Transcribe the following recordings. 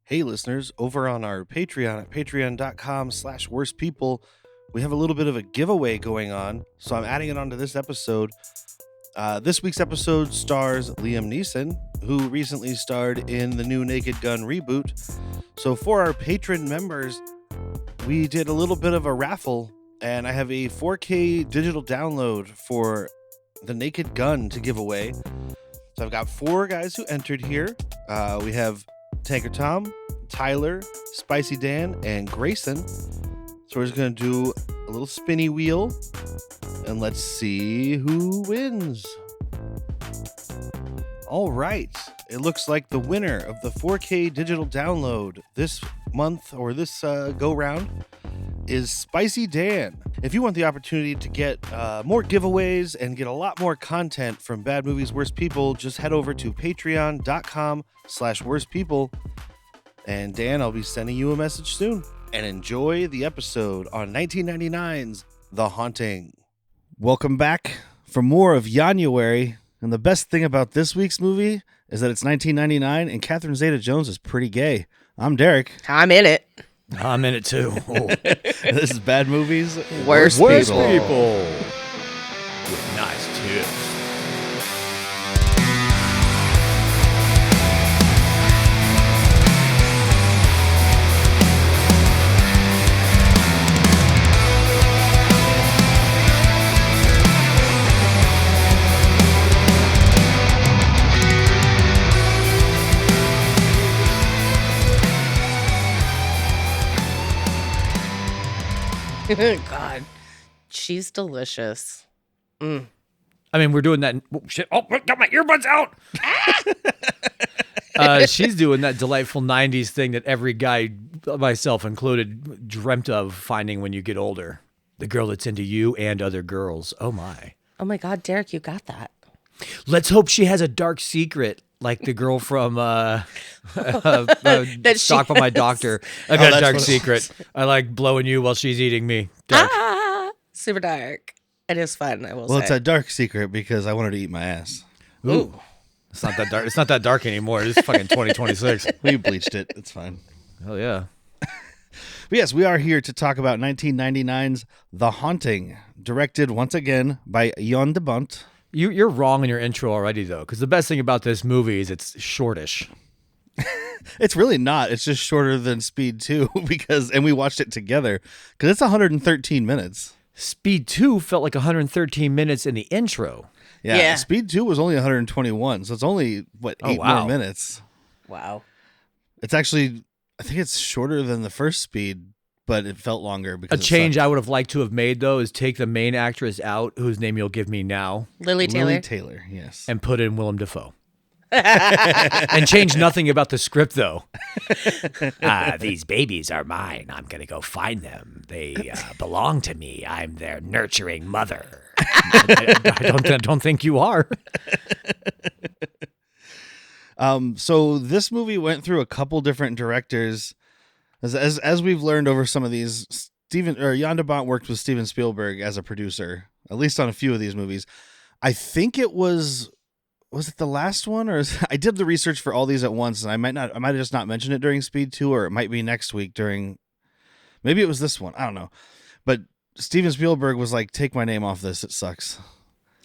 Hey listeners, over on our Patreon at patreon.com/worstpeople, we have a little bit of a giveaway going on, so I'm adding it onto this episode. This week's episode stars Liam Neeson, who recently starred in the new Naked Gun reboot. So for our patron members, we did a little bit of a raffle, and I have a 4K digital download for the Naked Gun to give away. So I've got four guys who entered here. We have Tanker Tom, Tyler, Spicy Dan, and Grayson. So we're just going to do a little spinny wheel, and let's see who wins. All right. It looks like the winner of the 4K digital download this month, or this go-round, is Spicy Dan. If you want the opportunity to get more giveaways and get a lot more content from Bad Movies, Worst People, just head over to patreon.com/worstpeople. And Dan, I'll be sending you a message soon. And enjoy the episode on 1999's The Haunting. Welcome back for more of JAN-uary. And the best thing about this week's movie is that it's 1999 and Catherine Zeta-Jones is pretty gay. I'm Derek. I'm in it. I'm in it too. Oh. This is Bad Movies, Worst People. With nice tips. God, she's delicious. Mm. I mean, we're doing that. Oh, shit. Oh, got my earbuds out. She's doing that delightful 90s thing that every guy, myself included, dreamt of finding when you get older. The girl that's into you and other girls. Oh, my. Oh, my God, Derek, you got that. Let's hope she has a dark secret like the girl from Stalked by My Doctor. I got a dark secret. I like blowing you while she's eating me. Dark. Super dark. It is fun, I will say. Well, it's a dark secret because I want her to eat my ass. Ooh. It's not that dark. It's not that dark anymore. It's fucking 2026. We bleached it. It's fine. Hell yeah. But yes, we are here to talk about 1999's The Haunting, directed once again by Jan de Bont. You're wrong in your intro already, though, because the best thing about this movie is it's shortish. It's really not. It's just shorter than Speed 2 and we watched it together because it's 113 minutes. Speed 2 felt like 113 minutes in the intro. Yeah. Speed 2 was only 121, so it's only, 8 more minutes. Wow. It's actually, I think it's shorter than the first Speed, but it felt longer. Because a change I would have liked to have made, though, is take the main actress out, whose name you'll give me now. Lily Taylor, yes. And put in Willem Dafoe. And change nothing about the script, though. These babies are mine. I'm going to go find them. They belong to me. I'm their nurturing mother. I don't think you are. So this movie went through a couple different directors. As we've learned over some of these, Jan de Bont worked with Steven Spielberg as a producer, at least on a few of these movies. I think it was it the last one, or I did the research for all these at once, and I might have just not mentioned it during Speed 2, or it might be next week maybe it was this one. I don't know. But Steven Spielberg was like, take my name off this. It sucks.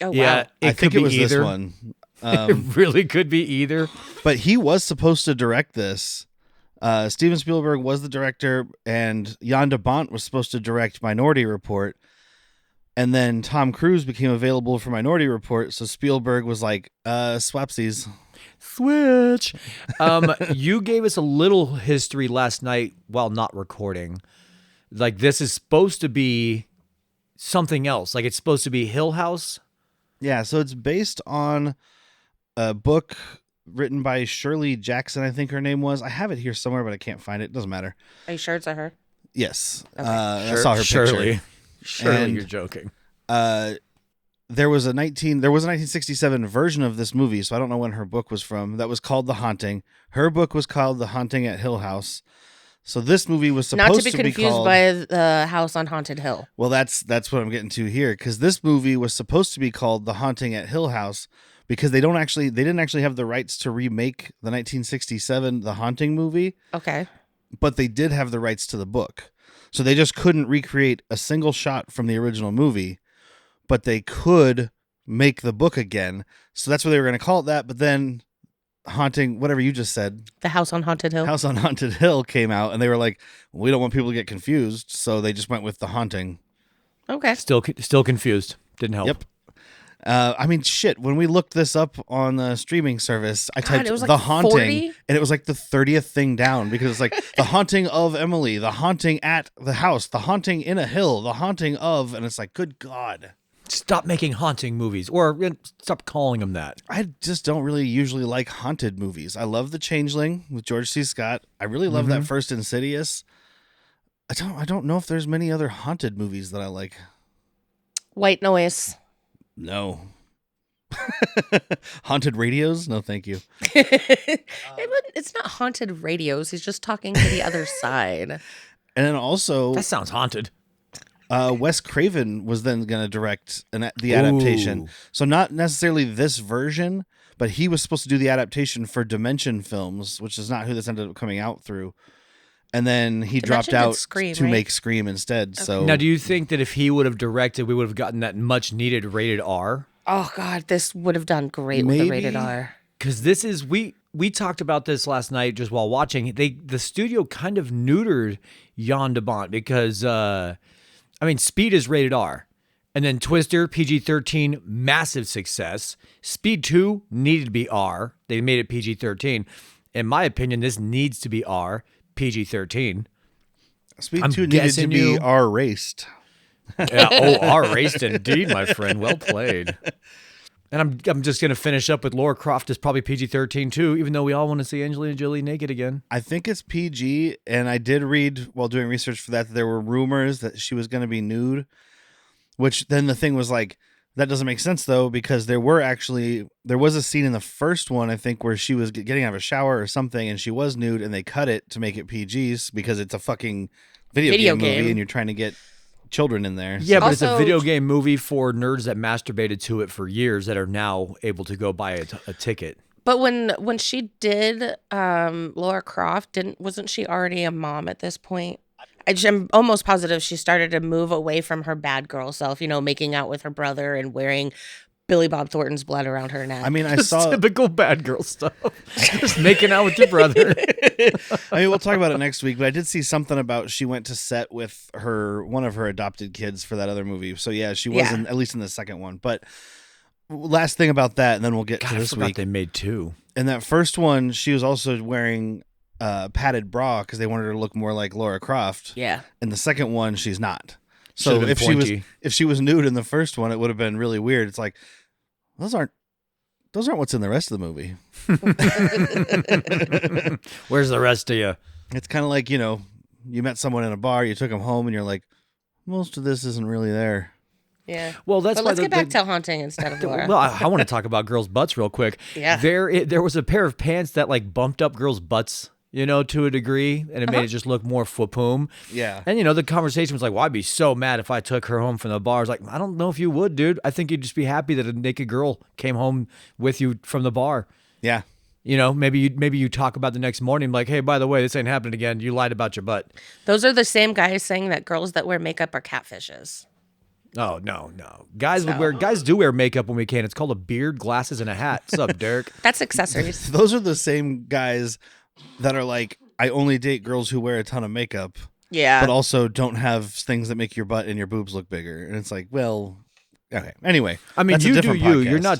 Oh, wow. Yeah, I think it was either. this one. It really could be either. But he was supposed to direct this. Steven Spielberg was the director, and Jan de Bont was supposed to direct Minority Report. And then Tom Cruise became available for Minority Report, so Spielberg was like, swapsies. Switch. You gave us a little history last night while not recording. Like, this is supposed to be something else. Like, it's supposed to be Hill House. Yeah, so it's based on a book written by Shirley Jackson, I think her name was. I have it here somewhere, but I can't find it. Doesn't matter. Are you sure it's a her? Yes. Okay. I saw her picture. Surely you're joking. There was a 1967 version of this movie, so I don't know when her book was from. That was called The Haunting. Her book was called The Haunting at Hill House. So this movie was supposed to be confused called, by the house on Haunted Hill. Well, that's what I'm getting to here, because this movie was supposed to be called The Haunting at Hill House, because they didn't actually have the rights to remake the 1967 The Haunting movie, Okay. but they did have the rights to the book. So they just couldn't recreate a single shot from the original movie, but they could make the book again. So that's what they were going to call it that. But then Haunting, whatever you just said, The House on Haunted Hill. House on Haunted Hill came out, and they were like, we don't want people to get confused. So they just went with The Haunting. Okay. Still confused. Didn't help. Yep. I mean, shit, when we looked this up on the streaming service, I typed it was like The Haunting, 40? and it was like the 30th thing down, because it's like The Haunting of Emily, The Haunting at the House, The Haunting in a Hill, The Haunting of, and it's like, good God. Stop making haunting movies, or stop calling them that. I just don't really usually like haunted movies. I love The Changeling with George C. Scott. I really love that first Insidious. I don't know if there's many other haunted movies that I like. White Noise. No. Haunted Radios? No, thank you. It's not haunted radios. He's just talking to the other side. And then also, That sounds haunted. Wes Craven was then going to direct the adaptation. Ooh. So not necessarily this version, but he was supposed to do the adaptation for Dimension Films, which is not who this ended up coming out through. And then he dropped Dimension did out Scream, to right? make Scream instead. So Now, do you think that if he would have directed, we would have gotten that much needed rated R? Oh, God. This would have done great with the Maybe. rated R. Because this is we talked about this last night just while watching. The studio kind of neutered Jan de Bont because Speed is rated R, and then Twister PG-13, massive success. Speed 2 needed to be R. They made it PG-13. In my opinion, this needs to be R, PG-13. Speed I'm 2 needed to guessing be you- R-raced. Yeah, R-raced indeed, my friend. Well played. And I'm just gonna finish up with Laura Croft is probably PG-13 too, even though we all want to see Angelina Jolie naked again. I think it's PG, and I did read while doing research for that there were rumors that she was going to be nude, which then the thing was like, that doesn't make sense though, because there was a scene in the first one, I think, where she was getting out of a shower or something, and she was nude, and they cut it to make it PGs because it's a fucking video game movie, and you're trying to get children in there. Yeah, but it's a Also- video game movie for nerds that masturbated to it for years that are now able to go buy a ticket. But when she did Laura Croft, wasn't she already a mom at this point? I'm almost positive she started to move away from her bad girl self, making out with her brother and wearing Billy Bob Thornton's blood around her neck. I mean, I Just saw. typical bad girl stuff. Just making out with your brother. I mean, we'll talk about it next week, but I did see something about she went to set with one of her adopted kids for that other movie. So yeah, she was at least in the second one. But last thing about that, and then we'll get God, to I this forgot week. they made two. In that first one, she was also wearing padded bra because they wanted her to look more like Laura Croft. yeah. In the second one, she's not. Should've So been if she was nude in the first one, it would have been really weird. It's like those aren't what's in the rest of the movie. Where's the rest of you? It's kind of like, you met someone in a bar, you took them home, and you're like, most of this isn't really there. Yeah. Well, that's But why let's get back to haunting instead of Laura. Well, I want to talk about girls' butts real quick. Yeah. There was a pair of pants that like bumped up girls' butts, to a degree, and it made it just look more fwapoom. Yeah. And the conversation was like, well, I'd be so mad if I took her home from the bar. I was like, I don't know if you would, dude. I think you'd just be happy that a naked girl came home with you from the bar. Yeah. Maybe you talk about the next morning, like, hey, by the way, this ain't happening again. You lied about your butt. Those are the same guys saying that girls that wear makeup are catfishes. Oh, no. Guys do wear makeup when we can. It's called a beard, glasses, and a hat. What's up, Derek? That's accessories. Those are the same guys that are like, I only date girls who wear a ton of makeup, Yeah. but also don't have things that make your butt and your boobs look bigger. And it's like, well, okay. Anyway, I mean, that's a you do different you. podcast. You're not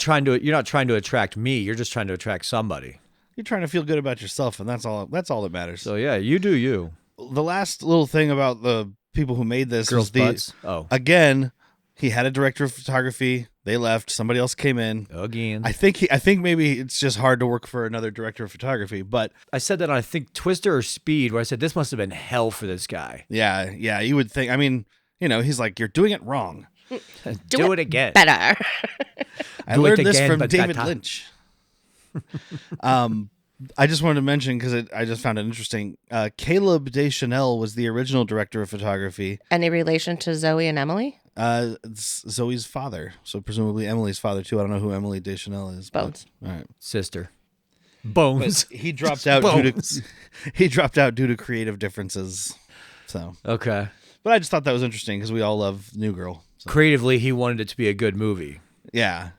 trying to attract me. You're just trying to attract somebody. You're trying to feel good about yourself, and that's all that matters. So yeah, you do you. The last little thing about the people who made this Girls' is the butts. Oh, again, he had a director of photography. They left. Somebody else came in. again. I think maybe it's just hard to work for another director of photography, but I said that on, I think, Twister or Speed, where I said this must have been hell for this guy. yeah, you would think. I mean, he's like, you're doing it wrong. Do it again. Better. I Do it learned this again, from but David better. Lynch. I just wanted to mention because I just found it interesting. Caleb Deschanel was the original director of photography. Any relation to Zoe and Emily? It's Zoe's father, so presumably Emily's father too. I don't know who Emily Deschanel is. Bones. All right. Sister. Bones. But he dropped out due to creative differences. So Okay. but I just thought that was interesting because we all love New Girl. So. Creatively, he wanted it to be a good movie. Yeah.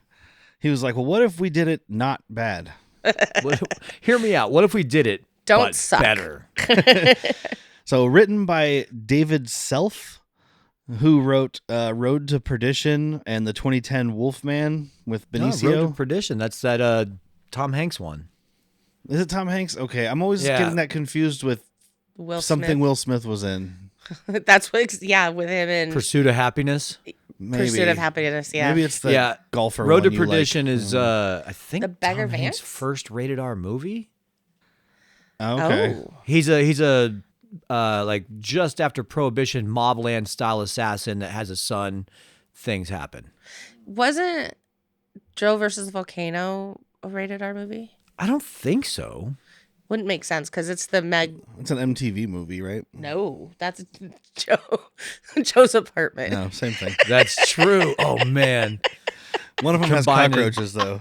He was like, well, what if we did it not bad? Hear me out. What if we did it but suck. better? So written by David Self, who wrote Road to Perdition and the 2010 Wolfman with Benicio. Road to Perdition. That's that Tom Hanks one. Is it Tom Hanks? Okay, I'm always getting that confused with something Will Smith was in. That's what, with him in Pursuit of Happiness. Maybe. Pursuit of Happiness. Yeah, Maybe it's the golfer. Road to one you Perdition like. is I think The Beggar Tom Hanks' Vance? first rated R movie. Oh, okay. Oh. He's a like just after Prohibition mobland style assassin that has a son. Things happen. Wasn't Joe versus the Volcano a rated R movie? I don't think so. Wouldn't make sense because it's the Meg. It's an MTV movie, right? No, that's Joe's apartment. No, same thing. That's true. Oh man. One of them has Combined cockroaches, though.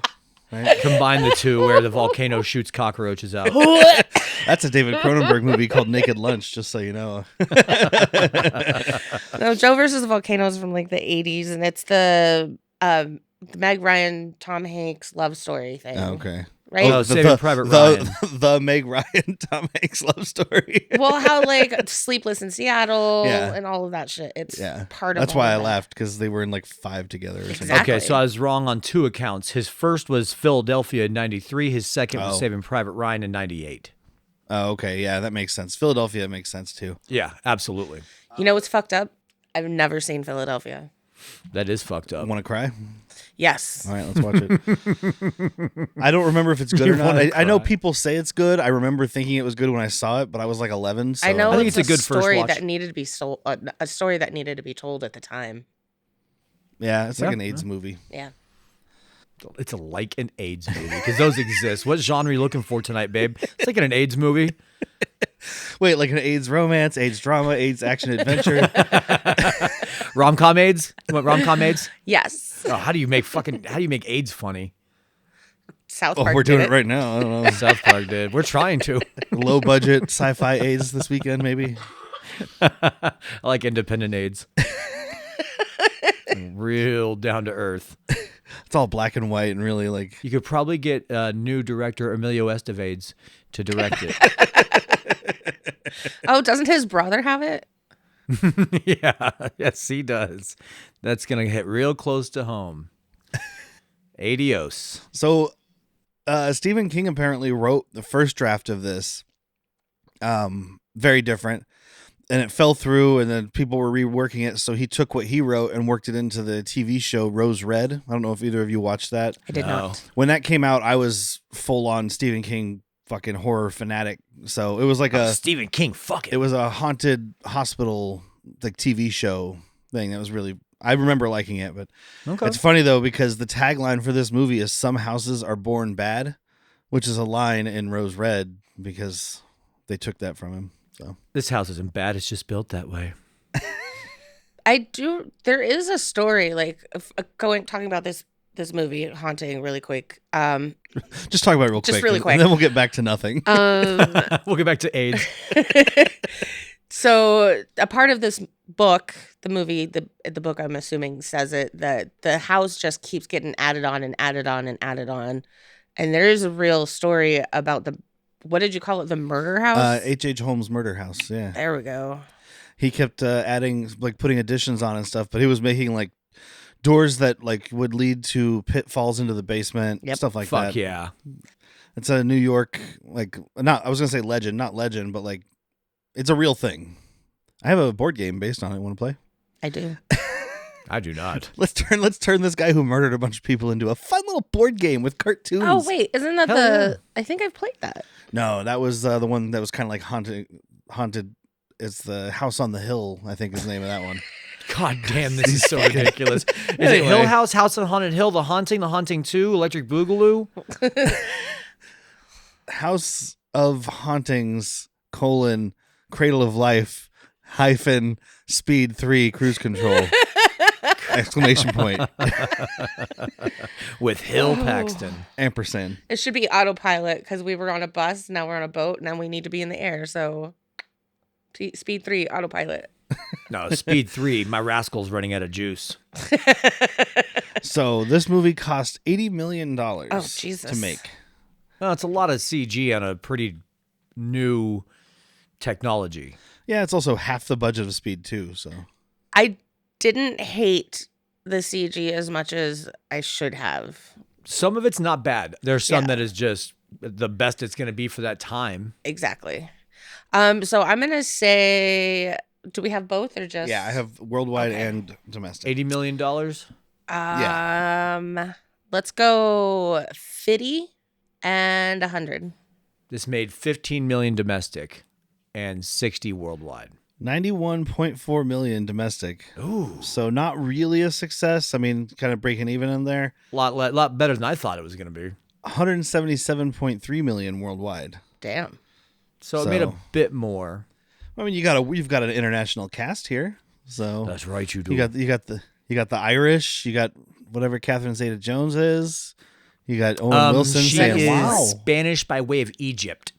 Right? Combine the two where the volcano shoots cockroaches out. That's a David Cronenberg movie called Naked Lunch, just so you know. No, Joe versus the Volcano is from like the 80s, and it's the Meg Ryan, Tom Hanks love story thing. Oh, okay. Right? Oh, Saving Private Ryan. The Meg Ryan, Tom Hanks love story. Well, how like Sleepless in Seattle Yeah. and all of that shit. It's Yeah. part of That's all why I of that. laughed, because they were in like 5 together or something. Exactly. Okay, so I was wrong on 2 accounts. His first was Philadelphia in 93. His second was Oh. Saving Private Ryan in 98. Oh, okay. Yeah, that makes sense. Philadelphia makes sense too. Yeah, absolutely. You know what's fucked up? I've never seen Philadelphia. That is fucked up. Want to cry? Yes. All right, let's watch it. I don't remember if it's good You or not. wanna I know cry. people say it's good. I remember thinking it was good when I saw it, but I was like 11. So I know I think it's it's a good first story watch. that needed to be a story that needed to be told at the time. Yeah, it's like Yeah. an AIDS movie. Yeah. It's like an AIDS movie because those exist. What genre are you looking for tonight, babe? It's like an AIDS movie. Wait, like an AIDS romance, AIDS drama, AIDS action adventure. Rom-com AIDS? You want rom-com AIDS? Yes. Oh, how do you make AIDS funny? South Oh, Park. we're doing did it right now. I don't know. South Park did. We're trying to. Low budget sci-fi AIDS this weekend, maybe. I like independent AIDS. Real down to earth. It's all black and white and really like. You could probably get new director Emilio Estevez to direct it. Oh, doesn't his brother have it? Yeah, yes, he does. That's gonna hit real close to home. Adios. So, Stephen King apparently wrote the first draft of this. Very different, and it fell through, and then people were reworking it. So he took what he wrote and worked it into the TV show Rose Red. I don't know if either of you watched that. I did No. not. When that came out, I was full on Stephen King fucking horror fanatic. So it was like Stephen King, fuck it was a haunted hospital like TV show thing that was really. I remember liking it, but Okay. it's funny though because the tagline for this movie is "Some houses are born bad," which is a line in Rose Red because they took that from him. So This house isn't bad. It's just built that way. There is a story like talking about this movie Haunting really quick. just talk about it real Just quick, really and quick. then we'll get back to nothing. We'll get back to AIDS. So a part of this book, the movie, the book, I'm assuming says it, that the house just keeps getting added on and added on and added on. And there is a real story about what did you call it? The murder house? H.H. Holmes' Murder House. Yeah, There we go. he kept adding like putting additions on and stuff, but he was making like doors that like would lead to pitfalls into the basement, Yep. stuff like Fuck that. yeah. It's a New York like not. I was gonna say legend, not legend, but like it's a real thing. I have a board game based on it. Want to play? I do. I do not. Let's turn this guy who murdered a bunch of people into a fun little board game with cartoons. Oh, wait. Isn't that Hell yeah. I think I've played that. No, that was the one that was kind of like haunted. It's the House on the Hill, I think is the name of that one. God damn, this is so ridiculous. Is it Anyway. Hill House, House on Haunted Hill, The Haunting 2, Electric Boogaloo? House of Hauntings, Cradle of Life, Speed 3, Cruise Control. Exclamation point. With Hill Paxton. Ampersand. It should be autopilot because we were on a bus, now we're on a boat, now we need to be in the air. So, speed 3, autopilot. No, Speed 3, my rascal's running out of juice. So this movie cost $80 million Jesus. to make. Well, it's a lot of CG on a pretty new technology. Yeah, it's also half the budget of Speed 2, so. I didn't hate the CG as much as I should have. Some of it's not bad. There's some that is just the best it's going to be for that time. Exactly. So I'm going to say, do we have both or just? Yeah, I have worldwide and domestic. $80 million? Let's go 50 and 100. This made 15 million domestic and 60 worldwide. 91.4 million domestic. Ooh. So not really a success. I mean, kind of breaking even in there. Lot better than I thought it was going to be. 177.3 million worldwide. Damn. So it made a bit more. I mean, you've got an international cast here. So That's right, you do. You got the Irish, you got whatever Catherine Zeta-Jones is. You got Owen Wilson she saying, is "Wow." Spanish by way of Egypt.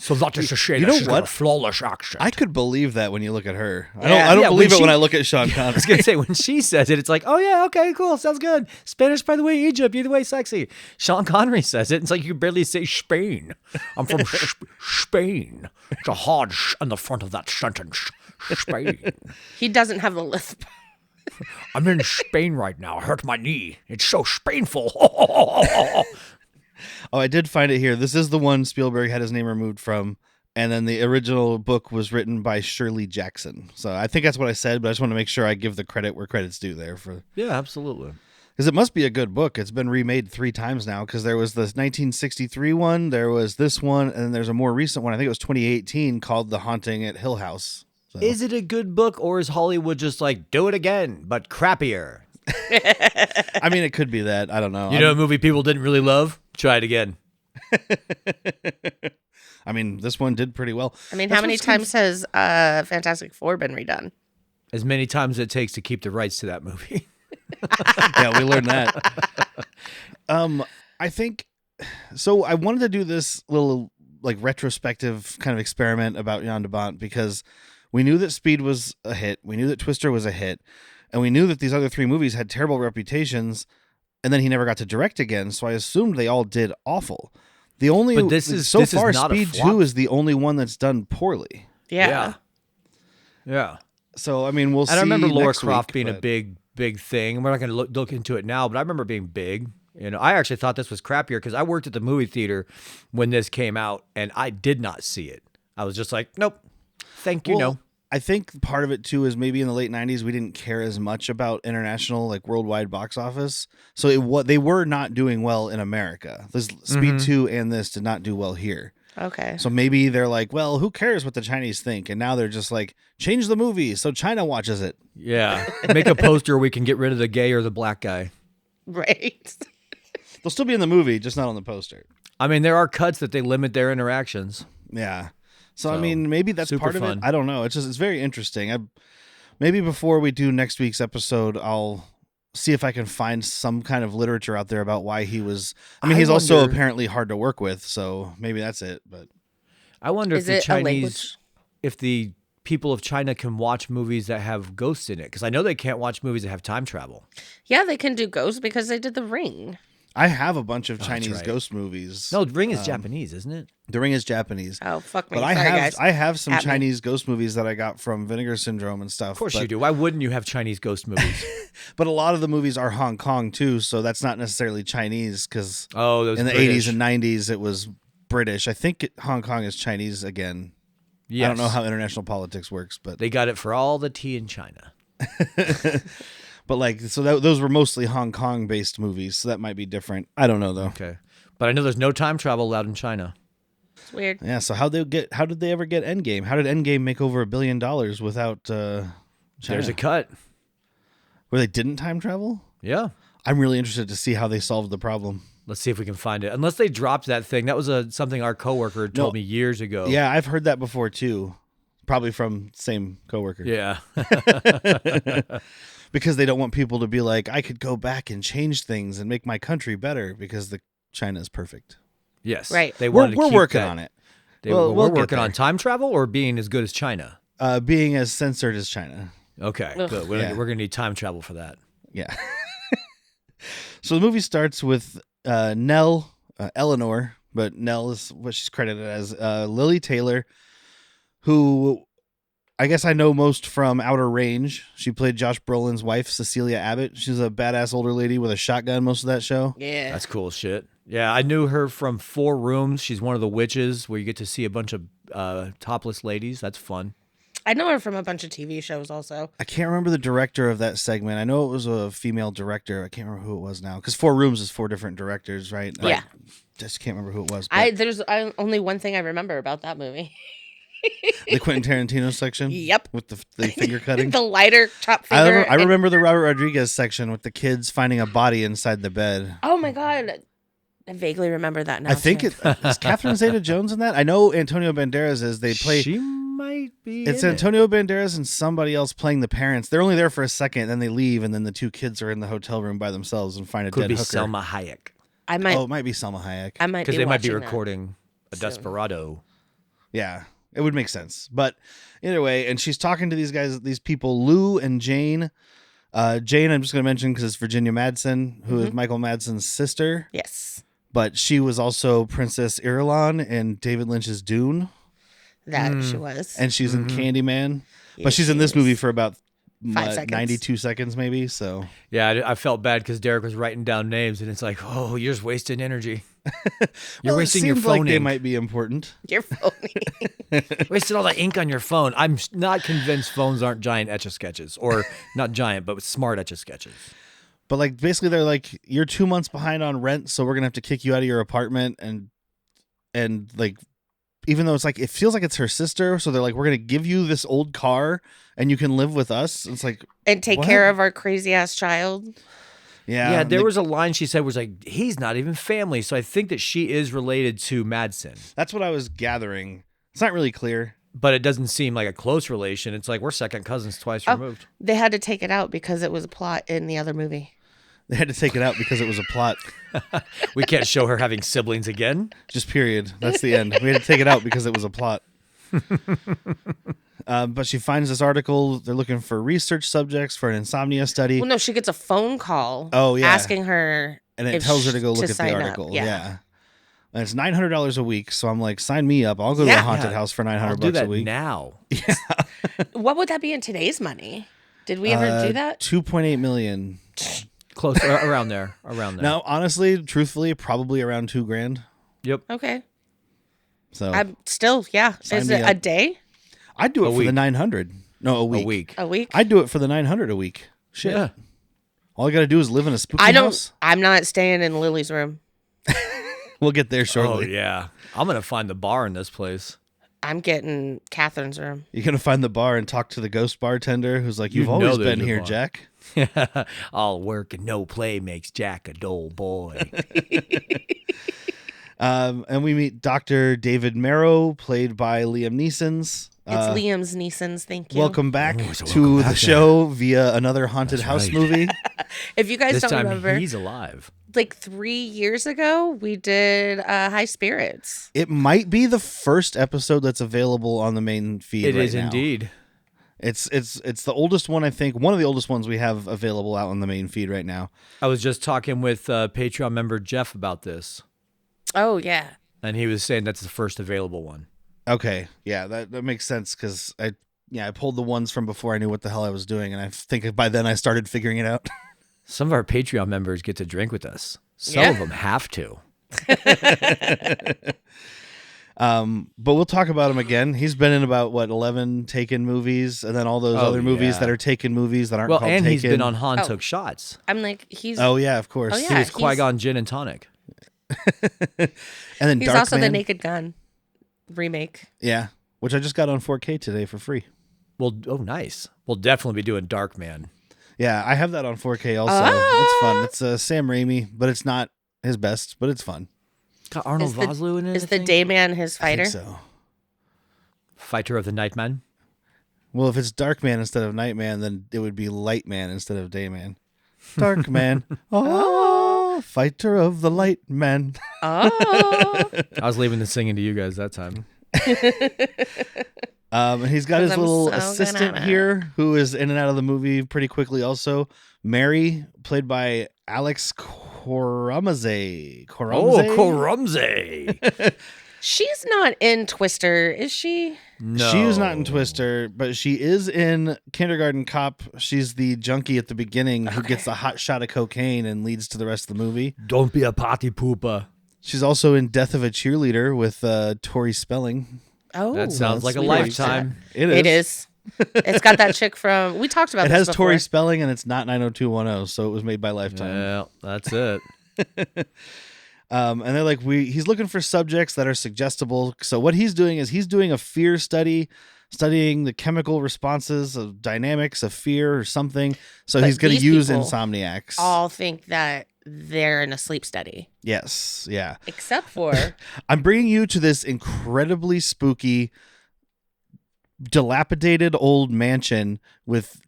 So that is a shame. You know She's got what? a flawless accent. I could believe that when you look at her. Yeah. I don't Yeah, believe when it when she- I look at Sean I Connery. was gonna say when she says it, it's like, oh yeah, okay, cool, sounds good. Spanish by the way, Egypt, either way, sexy. Sean Connery says it. It's like you can barely say Spain. I'm from Spain. It's a hard on the front of that sentence. Spain. He doesn't have the lisp. I'm in Spain right now. I hurt my knee. It's so Spainful. Oh, I did find it here. This is the one Spielberg had his name removed from. And then the original book was written by Shirley Jackson. So I think that's what I said, but I just want to make sure I give the credit where credit's due there. Yeah, absolutely. Because it must be a good book. It's been remade 3 times now because there was the 1963 one, there was this one, and then there's a more recent one. I think it was 2018 called The Haunting at Hill House. So. Is it a good book or is Hollywood just like, do it again, but crappier? I mean, it could be that. I don't know. You know a movie people didn't really love? Try it again. I mean, this one did pretty well. I mean, That's how many what's times has Fantastic Four been redone? As many times as it takes to keep the rights to that movie. Yeah, we learned that. I think so. I wanted to do this little like retrospective kind of experiment about Jan de Bont because we knew that Speed was a hit, we knew that Twister was a hit, and we knew that these other 3 movies had terrible reputations, and then he never got to direct again. So I assumed they all did awful. The only But this is so this far is not a Speed flop. 2 is the only one that's done poorly. Yeah. Yeah. So I mean, we'll see. And I remember Laura next Croft week, being a but- big thing. We're not going to look into it now, but I remember being big. You know, I actually thought this was crappier because I worked at the movie theater when this came out, and I did not see it. I was just like, nope, thank you, Well, no. I think part of it too is maybe in the late 90s we didn't care as much about international, like worldwide box office. So they were not doing well in America. This Speed 2 and this did not do well here. Okay. So maybe they're like, well, who cares what the Chinese think? And now they're just like, change the movie so China watches it. Yeah, make a poster where we can get rid of the gay or the black guy. Right. They'll still be in the movie, just not on the poster. I mean, there are cuts that they limit their interactions. Yeah. So I So, mean, maybe that's super part of fun. it. I don't know. It's very interesting. Maybe before we do next week's episode, I'll see if I can find some kind of literature out there about why he was. I mean, I he's also wonder- apparently hard to work with, so maybe that's it. But I wonder Is if the it a Chinese, language? if the people of China can watch movies that have ghosts in it, because I know they can't watch movies that have time travel. Yeah, they can do ghosts because they did The Ring. I have a bunch of Chinese right. ghost movies. No, Ring is Japanese, isn't it? The Ring is Japanese. Oh, fuck me. But Sorry, guys. I have some At me. Chinese ghost movies that I got from Vinegar Syndrome and stuff. Of course you do. Why wouldn't you have Chinese ghost movies? But a lot of the movies are Hong Kong too, so that's not necessarily Chinese because Oh, those in the British. 80s and 90s it was British. I think Hong Kong is Chinese again. Yes. I don't know how international politics works, but They got it for all the tea in China. like so those were mostly Hong Kong based movies, so that might be different. I don't know though. Okay. But I know there's no time travel allowed in China. It's weird. Yeah, so how did they ever get Endgame? How did Endgame make over $1 billion without China? There's a cut. Where they didn't time travel? Yeah. I'm really interested to see how they solved the problem. Let's see if we can find it. Unless they dropped that thing. That was something our coworker told me years ago. Yeah, I've heard that before too. Probably from same coworker. Yeah. Because they don't want people to be like, I could go back and change things and make my country better because China is perfect. Yes. Right. They We're wanted to keep working that- on it. we're we'll get working on there. time travel or being as good as China. Being as censored as China. Okay, Ugh. good. We're Yeah. gonna need time travel for that. Yeah. So the movie starts with Nell, Eleanor, but Nell is what she's credited as, Lily Taylor, who I guess I know most from Outer Range. She played Josh Brolin's wife, Cecilia Abbott. She's a badass older lady with a shotgun most of that show. Yeah. That's cool shit. Yeah, I knew her from 4 Rooms. She's one of the witches where you get to see a bunch of topless ladies. That's fun. I know her from a bunch of TV shows also. I can't remember the director of that segment. I know it was a female director. I can't remember who it was now. Because 4 Rooms is 4 different directors, right? Yeah. I just can't remember who it was. But There's only one thing I remember about that movie. the Quentin Tarantino section? Yep. With the finger cutting? The lighter chop finger. I remember the Robert Rodriguez section with the kids finding a body inside the bed. Oh my God. I vaguely remember that now. I think too. is Catherine Zeta-Jones in that? I know Antonio Banderas is. They play. She might be. It's in Antonio Banderas and somebody else playing the parents. They're only there for a second, then they leave, and then the 2 kids are in the hotel room by themselves and find a It. Could dead be hooker. Selma Hayek I might. Oh, it might be Selma Hayek. I might because be they might be watching that. recording a soon. Desperado. Yeah, it would make sense. But either way, and she's talking to these guys, these people, Lou and Jane. Jane, I'm just going to mention because it's Virginia Madsen, who is Michael Madsen's sister. Yes. But she was also Princess Irulan in David Lynch's Dune. That she was. And she's in Candyman. Yes, But she's in she this is. movie for about 5 seconds. 92 seconds maybe. So Yeah, I felt bad because Derek was writing down names, and it's like, oh, you're just wasting energy. You're Well, wasting it your seems phone like they ink. might be important. You're phony. Wasting all the ink on your phone. I'm not convinced phones aren't giant etch-a-sketches. Or not giant, but smart etch-a-sketches. But like basically they're like, you're 2 months behind on rent, so we're gonna have to kick you out of your apartment, and like, even though it's like, it feels like it's her sister, so they're like, we're gonna give you this old car and you can live with us. It's like, And take What? care of our crazy ass child. Yeah, there was a line she said was like, he's not even family. So I think that she is related to Madsen. That's what I was gathering. It's not really clear. But it doesn't seem like a close relation. It's like we're second cousins twice removed. They had to take it out because it was a plot in the other movie. They had to take it out because it was a plot. We can't show her having siblings again. Just period. That's the end. We had to take it out because it was a plot. But she finds this article. They're looking for research subjects for an insomnia study. Well, no, she gets a phone call. Oh, yeah. Asking her. And it if tells her to go look at the sign up. article. Yeah. Yeah. And it's $900 a week. So I'm like, sign me up. I'll go to a Yeah. haunted house for $900 I'll do that a week. now. What would that be in today's money? Did we ever do that? 2.8 million. Close, around there. Around there. Now, honestly, truthfully, probably around $2,000. Yep. Okay. So I'm still, yeah. Sign Is me it up. a day? I'd do it A for the week. 900. No, a week. A week. A week? I'd do it for the 900 a week. Shit. Yeah. All I got to do is live in a spooky I don't. house. I'm not staying in Lily's room. We'll get there Oh, shortly. yeah. I'm going to find the bar in this place. I'm getting Catherine's room. You're going to find the bar and talk to the ghost bartender who's like, You you've know always there's been a here, bar." Jack. All work and no play makes Jack a dull boy. And we meet Dr. David Marrow, played by Liam Neeson's. It's Liam's Neeson's. Thank you. Welcome back so to welcome the back show via another haunted That's house right. movie. If you guys This don't time remember, he's alive. like 3 years ago, we did High Spirits. It might be the first episode that's available on the main feed. It right is now. indeed. It's the oldest one, I think. One of the oldest ones we have available out on the main feed right now. I was just talking with Patreon member Jeff about this, Oh, yeah. and he was saying that's the first available one. Okay, yeah, that makes sense because I pulled the ones from before I knew what the hell I was doing, and I think by then I started figuring it out. Some of our Patreon members get to drink with us. Some Yeah. of them have to. But we'll talk about him again. He's been in about 11 Taken movies, and then all those Oh, other movies yeah. that are Taken movies that aren't Well, called and Taken. he's been on Han Oh. Took Shots. I'm like, he's Oh yeah, of course. Oh, He yeah. was Qui-Gon Gin and Tonic. And then he's Dark also the Man. Naked Gun remake. Yeah, which I just got on 4K today for free. Well, oh, nice. We'll definitely be doing Dark Man. Yeah, I have that on 4K also. Ah! It's fun. It's Sam Raimi, but it's not his best, but it's fun. Got Arnold Is the- Vosloo in it. Is I the think? Dayman his I think fighter? so. Fighter of the Nightman. Well, if it's Dark Man instead of Night Man, then it would be Light Man instead of Day Man. Dark Man. Oh, fighter of the light man. Oh. I was leaving the singing to you guys that time. And he's got his little so good assistant at it. here who is in and out of the movie pretty quickly also. Mary, played by Alex Korumze. Korumze. She's not in Twister, is she? No. She is not in Twister, but she is in Kindergarten Cop. She's the junkie at the beginning who gets a hot shot of cocaine and leads to the rest of the movie. Don't be a potty pooper. She's also in Death of a Cheerleader with Tori Spelling. Oh. That sounds like a sweet. lifetime. It is. It's got that chick from, we talked about It this has before. Tori Spelling and it's not 90210, so it was made by Lifetime. Yeah, that's it. And they're like, he's looking for subjects that are suggestible. So what he's doing is he's doing a fear study, studying the chemical responses of dynamics of fear or something. So But he's going to these use people insomniacs. all think that they're in a sleep study. Yes. Yeah. Except for I'm bringing you to this incredibly spooky, dilapidated old mansion with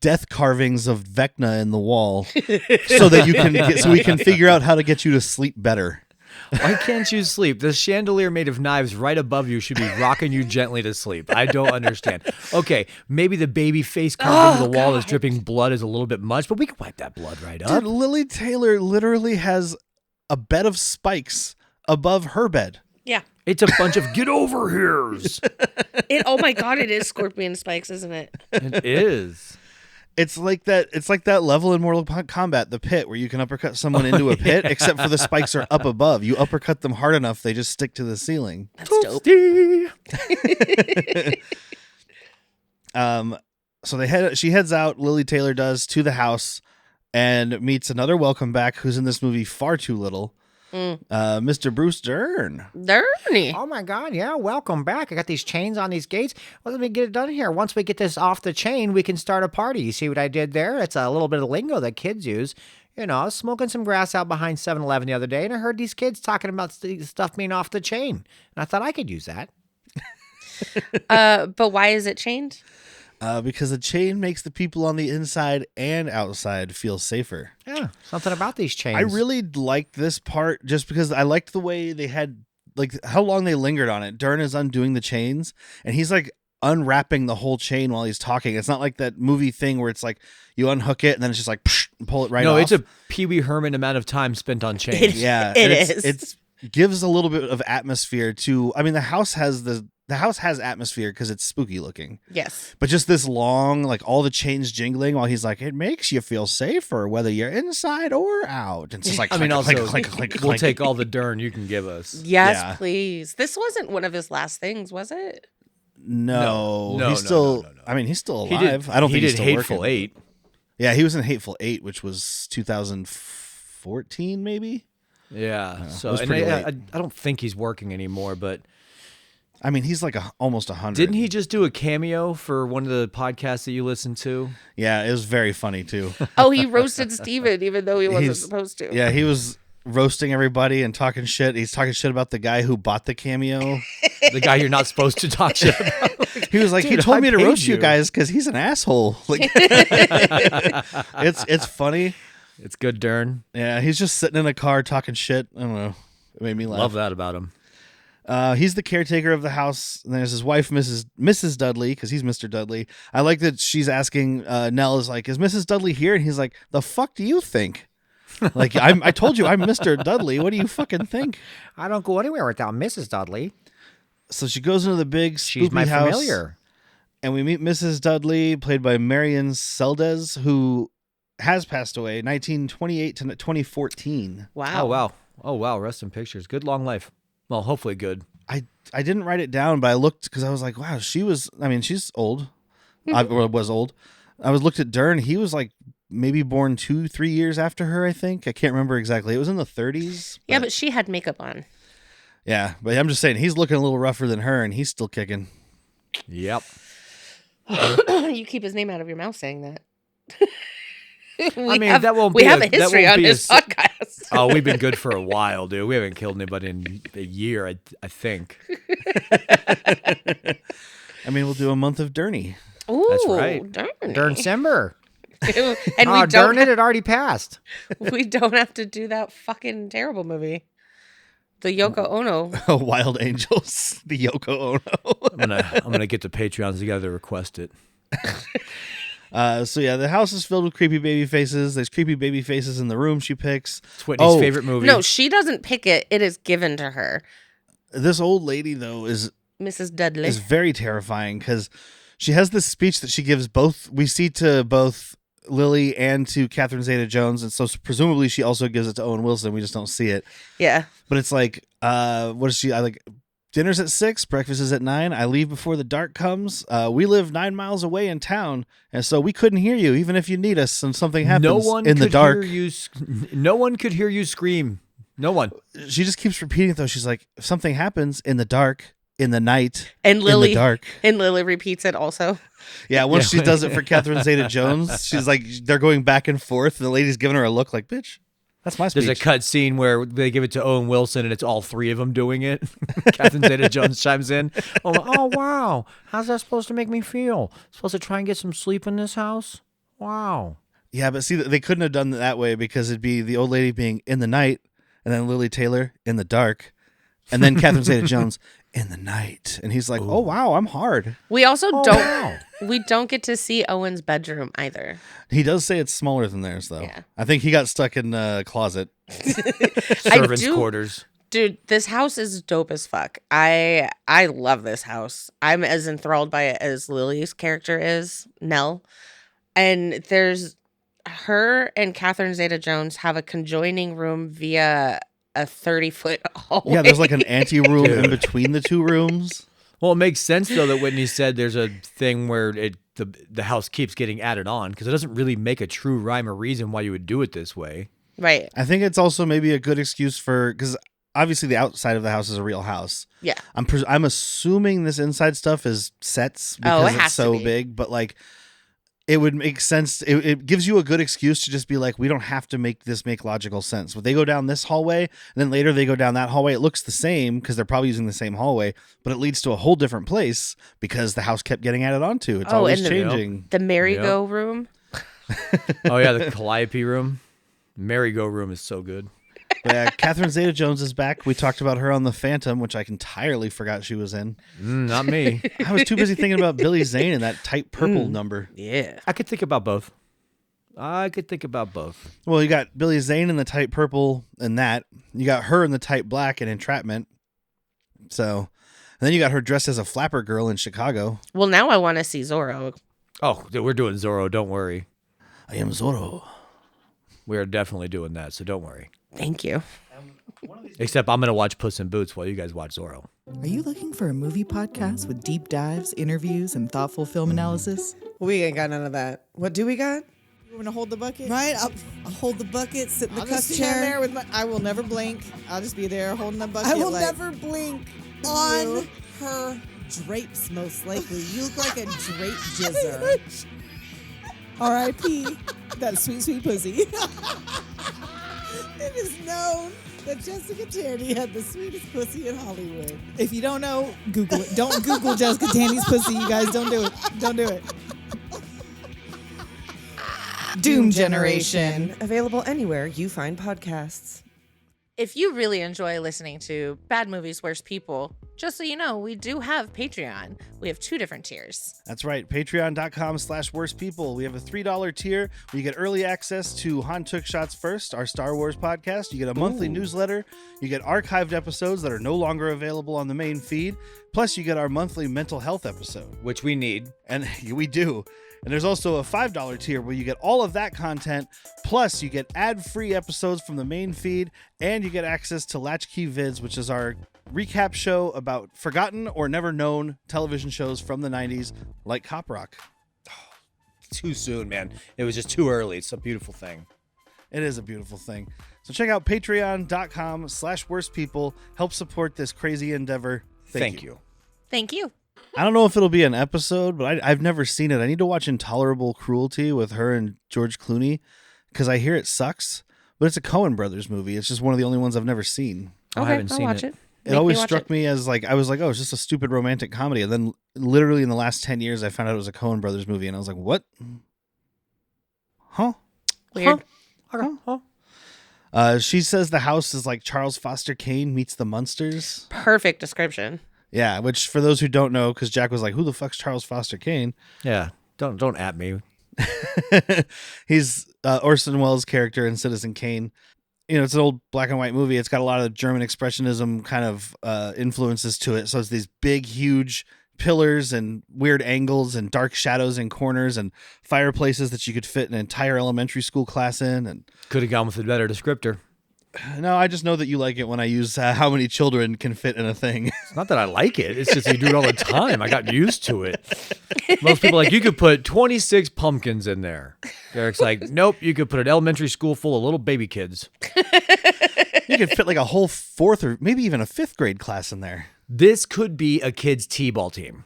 death carvings of Vecna in the wall so that we can figure out how to get you to sleep better. Why can't you sleep? The chandelier made of knives right above you should be rocking you gently to sleep. I don't understand. Okay, maybe the baby face carved into the wall is dripping blood is a little bit much, but we can wipe that blood right up. Dude, Lily Taylor literally has a bed of spikes above her bed. yeah. It's a bunch of get over here's. Oh my god, it is scorpion spikes, isn't it? It is. It's like that level in Mortal Kombat, the pit, where you can uppercut someone into a pit, except for the spikes are up above. You uppercut them hard enough, they just stick to the ceiling. That's dope. So she heads out, Lily Taylor does, to the house and meets another welcome back who's in this movie far too little. Mr. Bruce Dern. Dirty. Oh my God, yeah, welcome back. I got these chains on these gates. Well, let me get it done here. Once we get this off the chain, we can start a party. You see what I did there? It's a little bit of lingo that kids use. You know, I was smoking some grass out behind 7-Eleven the other day, and I heard these kids talking about stuff being off the chain. And I thought I could use that. But why is it chained? Because the chain makes the people on the inside and outside feel safer. Yeah, something about these chains. I really liked this part just because I liked the way they had, like, how long they lingered on it. Dern is undoing the chains, and he's like unwrapping the whole chain while he's talking. It's not like that movie thing where it's like you unhook it and then it's just like psh, and pull it right off. No, it's a Pee Wee Herman amount of time spent on chains. Yeah, It and is. It gives a little bit of atmosphere to. I mean, the house has atmosphere because it's spooky looking. Yes. But just this long, like all the chains jingling while he's like, it makes you feel safer whether you're inside or out. And it's just like, I mean, clink, also, clink, clink, clink, we'll clink. take all the Dern you can give us. Yes, Yeah. please. This wasn't one of his last things, was it? No, No, he's no, still. no. I mean, he's still He alive. did, I don't he think he's did still Hateful working. Eight. Yeah, he was in Hateful Eight, which was 2014, maybe. Yeah. it So was and pretty I late. don't think he's working anymore, but I mean, he's like almost 100. didn't he just do a cameo for one of the podcasts that you listen to? Yeah, it was very funny too. Oh, he roasted Steven even though he wasn't He's- supposed to. Yeah, he was roasting everybody and talking shit. He's talking shit about the guy who bought the cameo. The guy you're not supposed to talk shit about. He was like, he Dude, told I me to paid roast you you. guys because he's an asshole. Like, it's funny. It's good, Dern. Yeah, he's just sitting in a car talking shit. I don't know. It made me laugh. Love that about him. He's the caretaker of the house. And there's his wife, Mrs. Dudley, because he's Mr. Dudley. I like that she's asking, Nell is like, is Mrs. Dudley here? And he's like, the fuck do you think? Like, I told you I'm Mr. Dudley. What do you fucking think? I don't go anywhere without Mrs. Dudley. So she goes into the big spooky She's my house, familiar. and we meet Mrs. Dudley, played by Marion Seldes, who has passed away 1928 to 2014. Wow. Oh, wow. Oh, wow. Rest in pictures. Good long life. Well, hopefully good. I didn't write it down, but I looked because I was like, wow, she's old. Was old. I looked at Dern. He was like maybe born 2-3 years after her, I think. I can't remember exactly. It was in the 30s. Yeah, but she had makeup on. Yeah, but I'm just saying he's looking a little rougher than her, and he's still kicking. Yep. You keep his name out of your mouth saying that. I mean, that won't we be have a- a that history won't on be a this s- podcast. Oh, we've been good for a while, dude. We haven't killed anybody in a year, I think. I mean, we'll do a month of Durney. Ooh, That's right. Darn December. And Oh, darn it already passed. we don't have to do that fucking terrible movie. The Yoko Ono. Wild Angels, the Yoko Ono. I'm gonna get the Patreons together to request it. So yeah, the house is filled with creepy baby faces. There's creepy baby faces in the room she picks. It's Whitney's favorite movie. No, she doesn't pick it. It is given to her. This old lady though is Mrs. Dudley. very terrifying because she has this speech that she gives we see to both Lily and to Catherine Zeta-Jones, and so presumably she also gives it to Owen Wilson. We just don't see it. Yeah. But it's like, what is she? I like dinner's at 6, breakfast is at 9. I leave before the dark comes. We live 9 miles away in town, and so we couldn't hear you, even if you need us and something happens in the dark. No one could hear you scream. No one. She just keeps repeating it though. She's like, if something happens in the dark, in the night, and Lily, in the dark. And Lily repeats it also. Yeah, once she does it for Catherine Zeta-Jones, she's like, they're going back and forth, and the lady's giving her a look like, bitch, that's my speech. There's a cut scene where they give it to Owen Wilson, and it's all three of them doing it. Catherine Zeta-Jones chimes in. Oh, wow. How's that supposed to make me feel? Supposed to try and get some sleep in this house? Wow. Yeah, but see, they couldn't have done it that way because it'd be the old lady being in the night, and then Lily Taylor in the dark, and then Catherine Zeta-Jones in the night. And he's like, oh, wow, I'm hard. We also we don't get to see Owen's bedroom either. He does say it's smaller than theirs, though. Yeah. I think he got stuck in a closet. Servants' quarters. Dude, this house is dope as fuck. I love this house. I'm as enthralled by it as Lily's character is, Nell. And there's her and Catherine Zeta-Jones have a conjoining room via a 30-foot hallway. Yeah, there's like an ante-room in between the two rooms. Well, it makes sense, though, that Whitney said there's a thing where the house keeps getting added on, because it doesn't really make a true rhyme or reason why you would do it this way. Right. I think it's also maybe a good excuse for, because obviously the outside of the house is a real house. Yeah. I'm assuming this inside stuff is sets because it's so big, but like it would make sense. It gives you a good excuse to just be like, we don't have to make this make logical sense. But they go down this hallway, and then later they go down that hallway. It looks the same because they're probably using the same hallway, but it leads to a whole different place because the house kept getting added onto. It's always changing. The merry-go room. Oh, yeah, the Calliope room. Merry-go room is so good. Yeah, Catherine Zeta-Jones is back. We talked about her on The Phantom, which I entirely forgot she was in. Not me. I was too busy thinking about Billy Zane and that tight purple number. Yeah. I could think about both. Well, you got Billy Zane in the tight purple and that. You got her in the tight black and Entrapment. So, and then you got her dressed as a flapper girl in Chicago. Well, now I want to see Zorro. Oh, we're doing Zorro. Don't worry. I am Zorro. We are definitely doing that, so don't worry. Thank you. Except I'm going to watch Puss in Boots while you guys watch Zorro. Are you looking for a movie podcast with deep dives, interviews, and thoughtful film analysis? We ain't got none of that. What do we got? You want to hold the bucket? Right? I'll hold the bucket, sit in the I'll cuff just stand chair. there with I will never blink. I'll just be there holding the bucket. I will like, never blink on her drapes, most likely. You look like a drape jizzer. R.I.P. that sweet, sweet pussy. It is known that Jessica Tandy had the sweetest pussy in Hollywood. If you don't know, Google it. Don't Google Jessica Tandy's pussy, you guys. Don't do it. Don't do it. Doom Generation. Available anywhere you find podcasts. If you really enjoy listening to Bad Movies, Worst People, just so you know, we do have Patreon. We have 2 different tiers. That's right. Patreon.com/worstpeople. We have a $3 tier where you get early access to Han Took Shots First, our Star Wars podcast. You get a monthly newsletter. You get archived episodes that are no longer available on the main feed. Plus, you get our monthly mental health episode. Which we need. And we do. And there's also a $5 tier where you get all of that content, plus you get ad-free episodes from the main feed, and you get access to Latchkey Vids, which is our recap show about forgotten or never known television shows from the 90s, like Cop Rock. Too soon, man. It was just too early. It's a beautiful thing. It is a beautiful thing. So check out patreon.com/worstpeople. Help support this crazy endeavor. Thank you. Thank you. I don't know if it'll be an episode, but I've never seen it. I need to watch Intolerable Cruelty with her and George Clooney because I hear it sucks, but it's a Coen Brothers movie. It's just one of the only ones I've never seen. I haven't seen watch it. It always struck me as like, I was like, oh, it's just a stupid romantic comedy. And then literally in the last 10 years, I found out it was a Coen Brothers movie. And I was like, what? Huh? Weird. She says the house is like Charles Foster Kane meets the Munsters. Perfect description. Yeah, which for those who don't know, because Jack was like, who the fuck's Charles Foster Kane? Yeah, don't at me. He's Orson Welles' character in Citizen Kane. You know, it's an old black and white movie. It's got a lot of German expressionism kind of influences to it. So it's these big, huge pillars and weird angles and dark shadows in corners and fireplaces that you could fit an entire elementary school class in. And Could have gone with a better descriptor. no, I just know that you like it when I use how many children can fit in a thing. It's not that I like it. It's just you do it all the time. I got used to it. Most people are like, you could put 26 pumpkins in there. Derek's like, nope, you could put an elementary school full of little baby kids. You could fit like a whole fourth or maybe even a fifth grade class in there. This could be a kid's t-ball team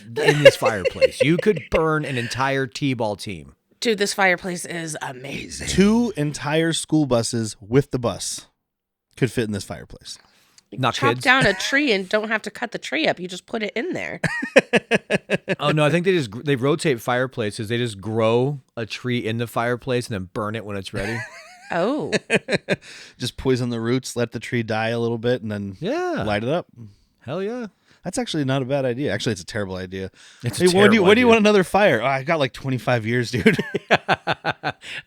in this fireplace. You could burn an entire t-ball team. Dude, this fireplace is amazing. 2 entire school buses with the bus could fit in this fireplace. Not Chop kids. down a tree and don't have to cut the tree up. You just put it in there. Oh no, I think they rotate fireplaces. They just grow a tree in the fireplace and then burn it when it's ready. Oh. Just poison the roots, let the tree die a little bit, and then light it up. Hell yeah. That's actually not a bad idea. Actually, it's a terrible idea. It's Hey, when do you want another fire? Oh, I got like 25 years, dude.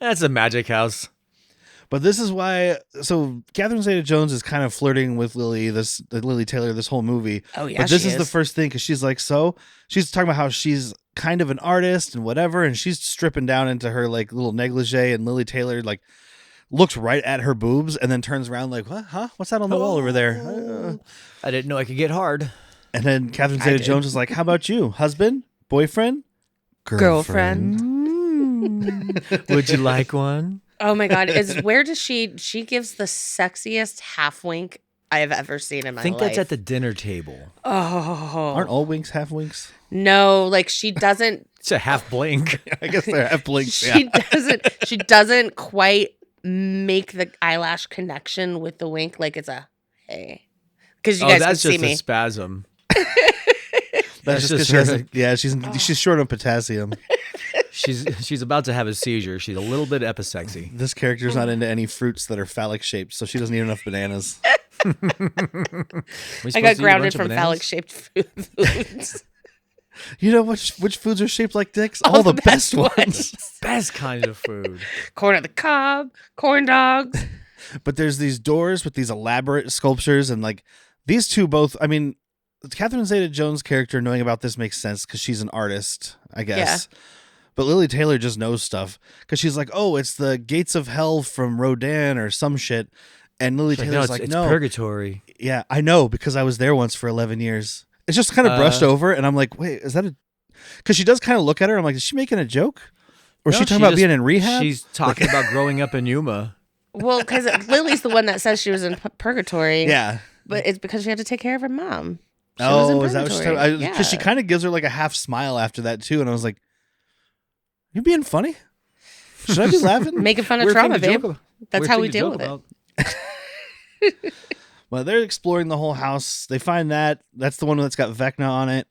That's a magic house. But this is why. So Catherine Zeta-Jones is kind of flirting with Lily Taylor this whole movie. Oh yeah. But this she is the first thing because she's like, she's talking about how she's kind of an artist and whatever, and she's stripping down into her like little negligee, and Lily Taylor like looks right at her boobs and then turns around like, what? Huh? What's that on the wall over there? I didn't know I could get hard. And then Catherine Zeta-Jones is like, how about you? Husband? Boyfriend? Girlfriend. Would you like one? Oh my God. Where does she gives the sexiest half wink I have ever seen in my life. I think that's at the dinner table. Oh. Aren't all winks half winks? No, like she doesn't. It's a half blink. I guess they're half blinks. She doesn't quite make the eyelash connection with the wink. Like it's a, hey. Because you guys can see me. That's just a spasm. That's just because she's short on potassium. She's about to have a seizure. She's a little bit episexy. This character's not into any fruits that are phallic shaped, so she doesn't eat enough bananas. I got grounded from phallic shaped foods. You know which foods are shaped like dicks? All the best ones. Best kind of food. Corn on the cob, corn dogs. But there's these doors with these elaborate sculptures, and like these two both. I mean, Catherine Zeta-Jones' character knowing about this makes sense because she's an artist, I guess. Yeah. But Lily Taylor just knows stuff because she's like, oh, it's the gates of hell from Rodin or some shit. And Lily Taylor's like, no. It's purgatory. Yeah, I know because I was there once for 11 years. It's just kind of brushed over. And I'm like, wait, is that a... Because she does kind of look at her. I'm like, is she making a joke? Or is she talking about being in rehab? She's talking about growing up in Yuma. Well, because Lily's the one that says she was in purgatory. Yeah. But it's because she had to take care of her mom. Is that what she's talking about? Because she kind of gives her like a half smile after that too. And I was like, you being funny? Should I be laughing? Making fun of trauma, babe. That's how we deal with it. Well, they're exploring the whole house. They find that's the one that's got Vecna on it.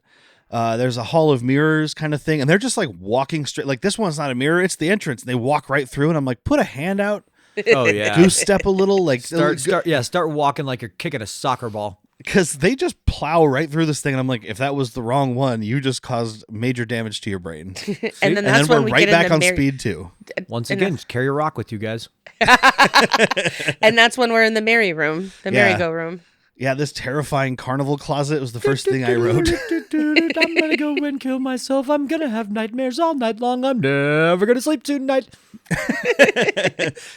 There's a hall of mirrors kind of thing. And they're just like walking straight. Like this one's not a mirror. It's the entrance. And they walk right through. And I'm like, put a hand out. Oh, yeah. Goose step a little. Like start walking like you're kicking a soccer ball. Because they just plow right through this thing. And I'm like, if that was the wrong one, you just caused major damage to your brain. And then we're right back on speed 2. Once again, just carry a rock with you guys. And that's when we're in the merry room, the merry-go room. Yeah, this terrifying carnival closet was the first thing I wrote. I'm going to go and kill myself. I'm going to have nightmares all night long. I'm never going to sleep tonight.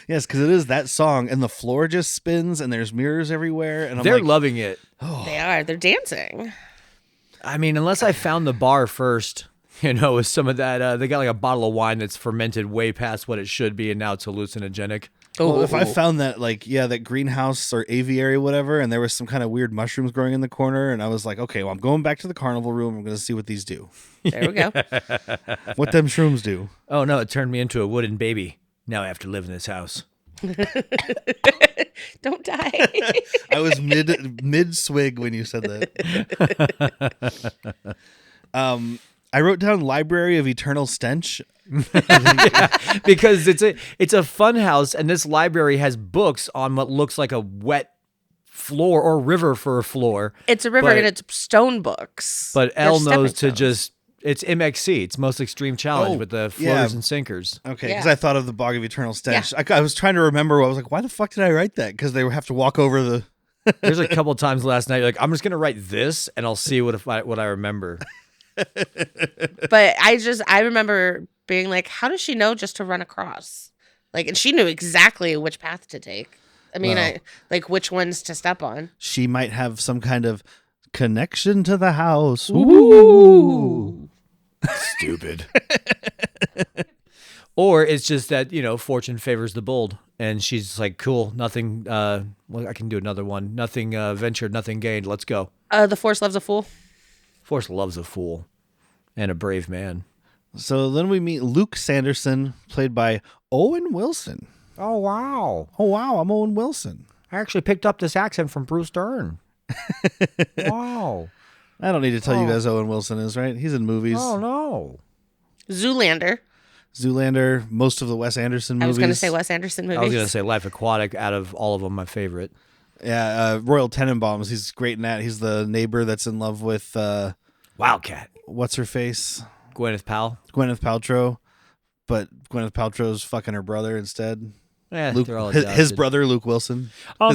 Yes, because it is that song. And the floor just spins and there's mirrors everywhere. And they're loving it. Oh. They are. They're dancing. I mean, unless I found the bar first, with some of that. They got like a bottle of wine that's fermented way past what it should be. And now it's hallucinogenic. Well, if I found that, that greenhouse or aviary, whatever, and there was some kind of weird mushrooms growing in the corner, and I was like, okay, well, I'm going back to the carnival room. I'm going to see what these do. There we go. What them shrooms do. Oh, no, it turned me into a wooden baby. Now I have to live in this house. Don't die. I was mid swig when you said that. I wrote down Library of Eternal Stench. Because it's a fun house, and this library has books on what looks like a wet floor or river for a floor. It's a river and it's stone books. But They're Elle knows stepping to stones. it's MXC. It's most extreme challenge with the floaters and sinkers. Okay, because Yeah. I thought of the Bog of Eternal Stench. I was trying to remember. I was like, why the fuck did I write that? Because they have to walk over the... There's a couple times last night, like, I'm just going to write this, and I'll see what I remember. But I remember being like, how does she know just to run across? Like, and she knew exactly which path to take. I mean, Well. like which ones to step on. She might have some kind of connection to the house. Ooh. Stupid. Or it's just that, fortune favors the bold. And she's like, cool, nothing, I can do another one. Nothing ventured, nothing gained. Let's go. The Force loves a fool. Force loves a fool and a brave man. So then we meet Luke Sanderson, played by Owen Wilson. Oh, wow. Oh, wow, I'm Owen Wilson. I actually picked up this accent from Bruce Dern. Wow. I don't need to tell you guys Owen Wilson is, right? He's in movies. Oh, no. Zoolander. Zoolander, most of the Wes Anderson movies. I was going to say Wes Anderson movies. I was going to say Life Aquatic, out of all of them, my favorite. Yeah, Royal Tenenbaums. He's great in that. He's the neighbor that's in love with Wildcat. what's her face? Gwyneth Paltrow. But Gwyneth Paltrow's fucking her brother instead. Yeah, Luke, they're all his adopted. brother, Luke Wilson.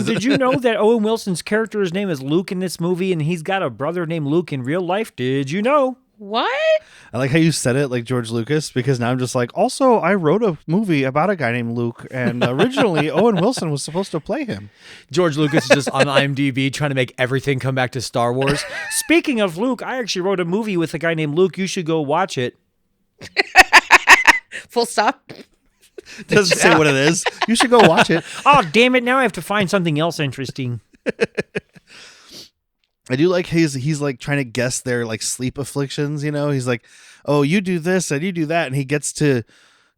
Did you know that Owen Wilson's character's name is Luke in this movie, and he's got a brother named Luke in real life? Did you know? What? I like how you said it like George Lucas, because now I'm just like, also, I wrote a movie about a guy named Luke, and originally Owen Wilson was supposed to play him. George Lucas is just on IMDb trying to make everything come back to Star Wars. Speaking of Luke, I actually wrote a movie with a guy named Luke. You should go watch it. Full stop. Doesn't say what it is. You should go watch it. Oh, damn it. Now I have to find something else interesting. I do like he's like trying to guess their like sleep afflictions, He's like, oh, you do this and you do that. And he gets to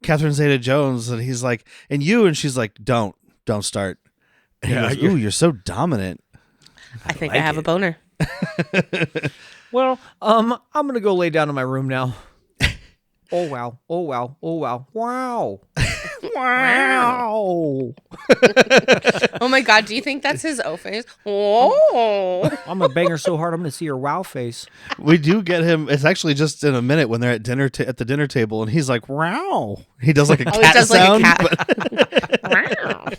Catherine Zeta-Jones and he's like, and you, and she's like, don't start. And he goes, ooh, you're so dominant. I think I have a boner. Well, I'm going to go lay down in my room now. Oh, wow. Oh, wow. Oh, wow. Wow. Wow. Oh my God, do you think that's his O face? Oh. I'm going to bang her so hard I'm going to see her wow face. We do get him. It's actually just in a minute when they're at the dinner table and he's like, wow. He does like a cat He does sound. like a cat. Wow.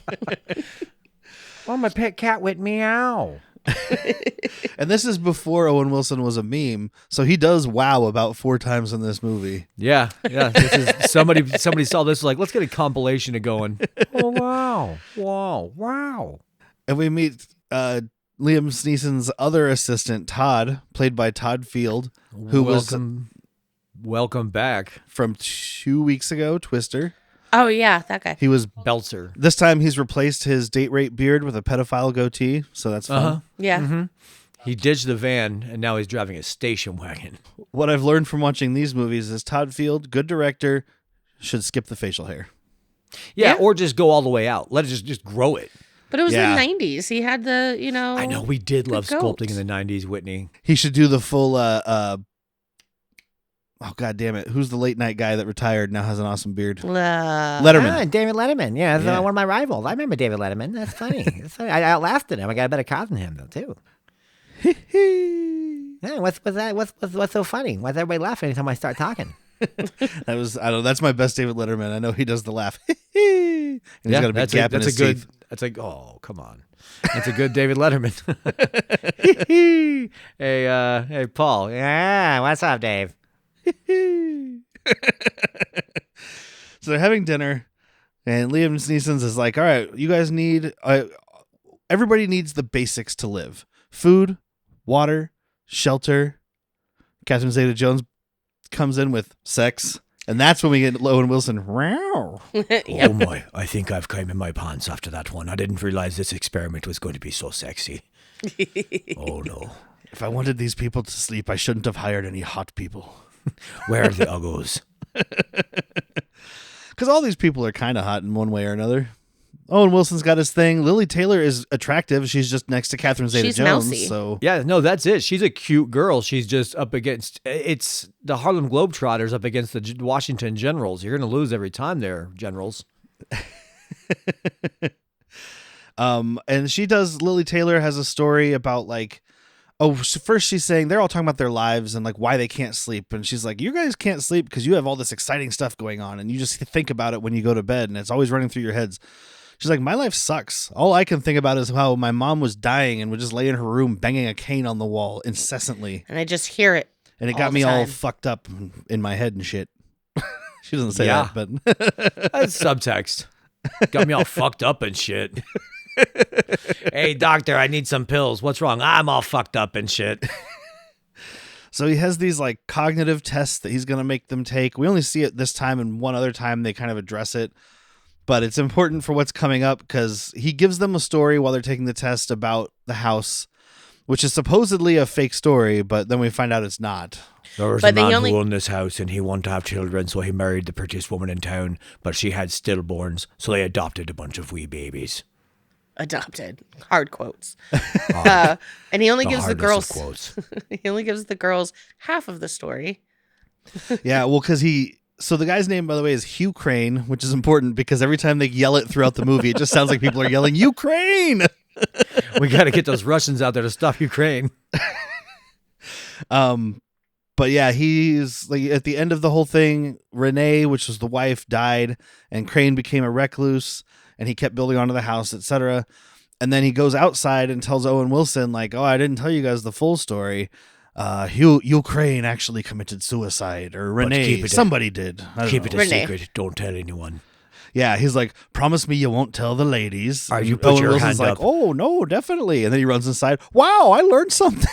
Oh, my pet cat went meow. And this is before Owen Wilson was a meme, so he does wow about 4 times in this movie. Yeah. This is somebody saw this, like, let's get a compilation of going. Oh, wow. Wow. Wow. And we meet Liam Neeson's other assistant, Todd, played by Todd Field, who Welcome back. from 2 weeks ago, Twister. Oh yeah, that guy. He was Belzer. this time he's replaced his date rape beard with a pedophile goatee, so that's fun. Yeah. He ditched the van, and now he's driving a station wagon. What I've learned from watching these movies is Todd Field, good director, should skip the facial hair. Yeah, Yeah. or just go all the way out. Let it just grow it. But it was Yeah. the 90s. He had the, I know we did love the sculpting goats. in the 90s, Whitney. He should do the full oh god damn it, who's the late night guy that retired now has an awesome beard? Letterman. David Letterman. Yeah, that's Yeah. one of my rivals. I remember David Letterman. That's funny. That's funny. I outlasted him. I got a better car than him, though, too. Yeah, what's so funny? Why's everybody laughing anytime I start talking? That was I don't know, that's my best David Letterman. I know he does the laugh. And he's got a big gap in his teeth. That's like, oh, come on. That's a good David Letterman. Hey, Paul. Yeah, what's up, Dave? So they're having dinner, and Liam Neeson's is like, all right, you guys need everybody needs the basics to live: food, water, shelter. Catherine Zeta-Jones comes in with sex, and that's when we get Owen Wilson. Wow. Oh, my. I think I've come in my pants after that one. I didn't realize this experiment was going to be so sexy. Oh, no. If I wanted these people to sleep, I shouldn't have hired any hot people. Where are the uggos? Because all these people are kind of hot in one way or another. Owen Wilson's got his thing. Lily Taylor is attractive. She's just next to Catherine She's Zeta-Jones. mousy. So Yeah, no, that's it. She's a cute girl. She's just up against, it's the Harlem Globetrotters up against the Washington Generals. You're going to lose every time there, Generals. And she does. Lily Taylor has a story about like, first she's saying they're all talking about their lives and like why they can't sleep, and she's like, you guys can't sleep because you have all this exciting stuff going on, and you just think about it when you go to bed, and it's always running through your heads. She's like, my life sucks. All I can think about is how my mom was dying and would just lay in her room banging a cane on the wall incessantly, And I just hear it. and it all got the me all time. fucked up in my head and shit. She doesn't say Yeah. that, but That's subtext. Got me all fucked up and shit. Hey, doctor, I need some pills. What's wrong? I'm all fucked up and shit. so he has these like cognitive tests that he's going to make them take. We only see it this time, and one other time they kind of address it. But it's important for what's coming up because he gives them a story while they're taking the test about the house, which is supposedly a fake story, but then we find out it's not. There was But a they man only- who owned this house and he wanted to have children, so he married the prettiest woman in town, but she had stillborns, so they adopted a bunch of wee babies. Adopted. Hard quotes. And he only gives the hardest of girls. quotes. He only gives the girls half of the story. Yeah, well, because so the guy's name, by the way, is Hugh Crane, which is important because every time they yell it throughout the movie, it just sounds like people are yelling, Ukraine! We got to get those Russians out there to stop Ukraine. But yeah, he's like at the end of the whole thing, Renee, which was the wife, died, and Crane became a recluse, and he kept building onto the house, etc. And then he goes outside and tells Owen Wilson, like, oh, I didn't tell you guys the full story. Hugh Crane actually committed suicide, or Renee, keep it somebody did. I don't Keep know. it a Renee. secret. Don't tell anyone. Yeah, he's like, promise me you won't tell the ladies. All right, you And put Owen your Wilson's hand like, up. oh, no, definitely. And then he runs inside. Wow, I learned something.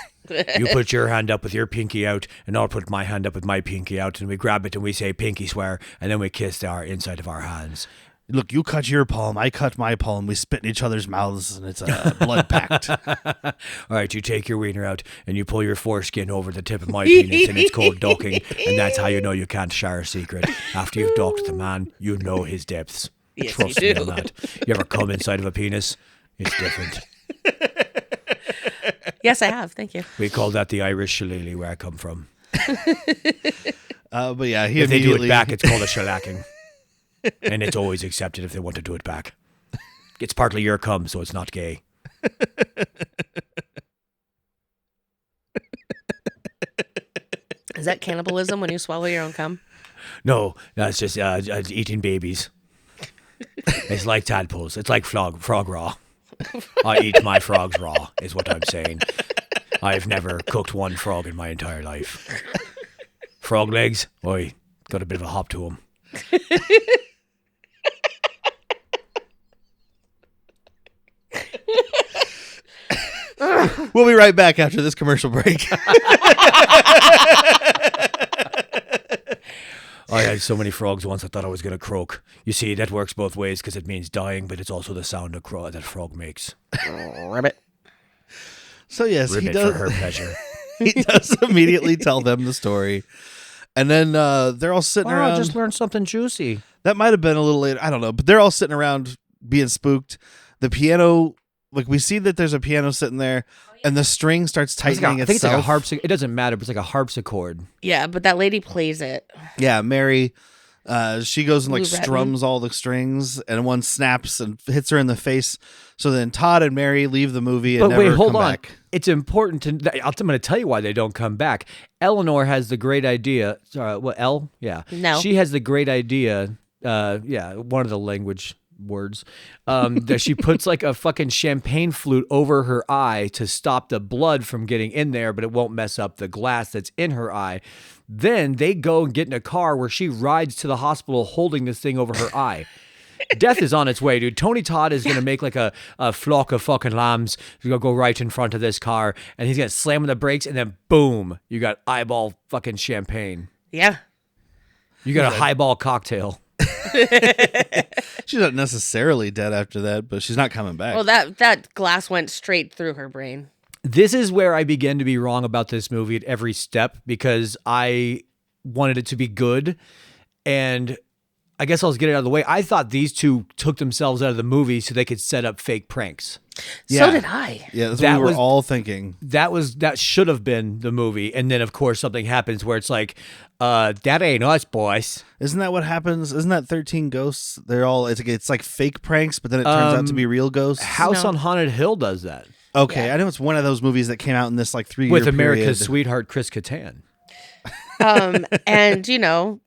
You put your hand up with your pinky out, and I'll put my hand up with my pinky out, and we grab it and we say pinky swear, and then we kiss our inside of our hands. Look, you cut your palm, I cut my palm. We spit in each other's mouths, and it's a blood pact. All right, you take your wiener out and you pull your foreskin over the tip of my penis, and it's called docking, and that's how you know you can't share a secret. After you've docked the man, you know his depths. Yes, Trust you me do. on that. You ever come inside of a penis? It's different. Yes, I have. Thank you. We call that the Irish shillelagh, where I come from. But yeah, he If they do immediately it back, it's called a shellacking. And it's always accepted if they want to do it back. It's partly your cum, so it's not gay. Is that cannibalism when you swallow your own cum? No, that's just eating babies. It's like tadpoles. It's like frog raw. I eat my frogs raw, is what I'm saying. I've never cooked one frog in my entire life. Frog legs, oi, got a bit of a hop to them. We'll be right back after this commercial break. I had so many frogs once I thought I was going to croak. You see, that works both ways because it means dying, but it's also the sound that frog makes. Ribbit. So yes, he Ribbit does. for her pleasure. He does immediately tell them the story, and then they're all sitting Oh, I around. just learned something juicy. That might have been a little later. I don't know, but they're all sitting around being spooked. The piano, like we see that there's a piano sitting there, and the string starts It's like tightening I think it's like a itself. harpsichord. It doesn't matter, but it's like a harpsichord. Yeah, but that lady plays it. Yeah, Mary. She goes and like Lou Retton. strums all the strings, and one snaps and hits her in the face. So then Todd and Mary leave the movie and But never wait, hold come on. back. It's important to. I'm going to tell you why they don't come back. Eleanor has the great idea. Elle? Yeah. No. She has the great idea. Yeah, one of the language words. That she puts like a fucking champagne flute over her eye to stop the blood from getting in there, but it won't mess up the glass that's in her eye. Then they go and get in a car where she rides to the hospital holding this thing over her eye. Death is on its way, dude. Tony Todd is going to make like a flock of fucking lambs. He's going to go right in front of this car, and he's going to slam on the brakes, and then boom, you got eyeball fucking champagne. Yeah. You got a highball cocktail. She's not necessarily dead after that, but she's not coming back. Well, that glass went straight through her brain. This is where I begin to be wrong about this movie at every step because I wanted it to be good, and I guess I'll just get it out of the way. I thought these two took themselves out of the movie so they could set up fake pranks. So did I. Yeah, that's what we were all thinking. That should have been the movie. And then, of course, something happens where it's like, that ain't us, boys. Isn't that what happens? Isn't that 13 Ghosts? They're all, it's like fake pranks, but then it turns out to be real ghosts. House on Haunted Hill does that. Okay, I know it's one of those movies that came out in this like 3 year With period. America's sweetheart, Chris Kattan. And,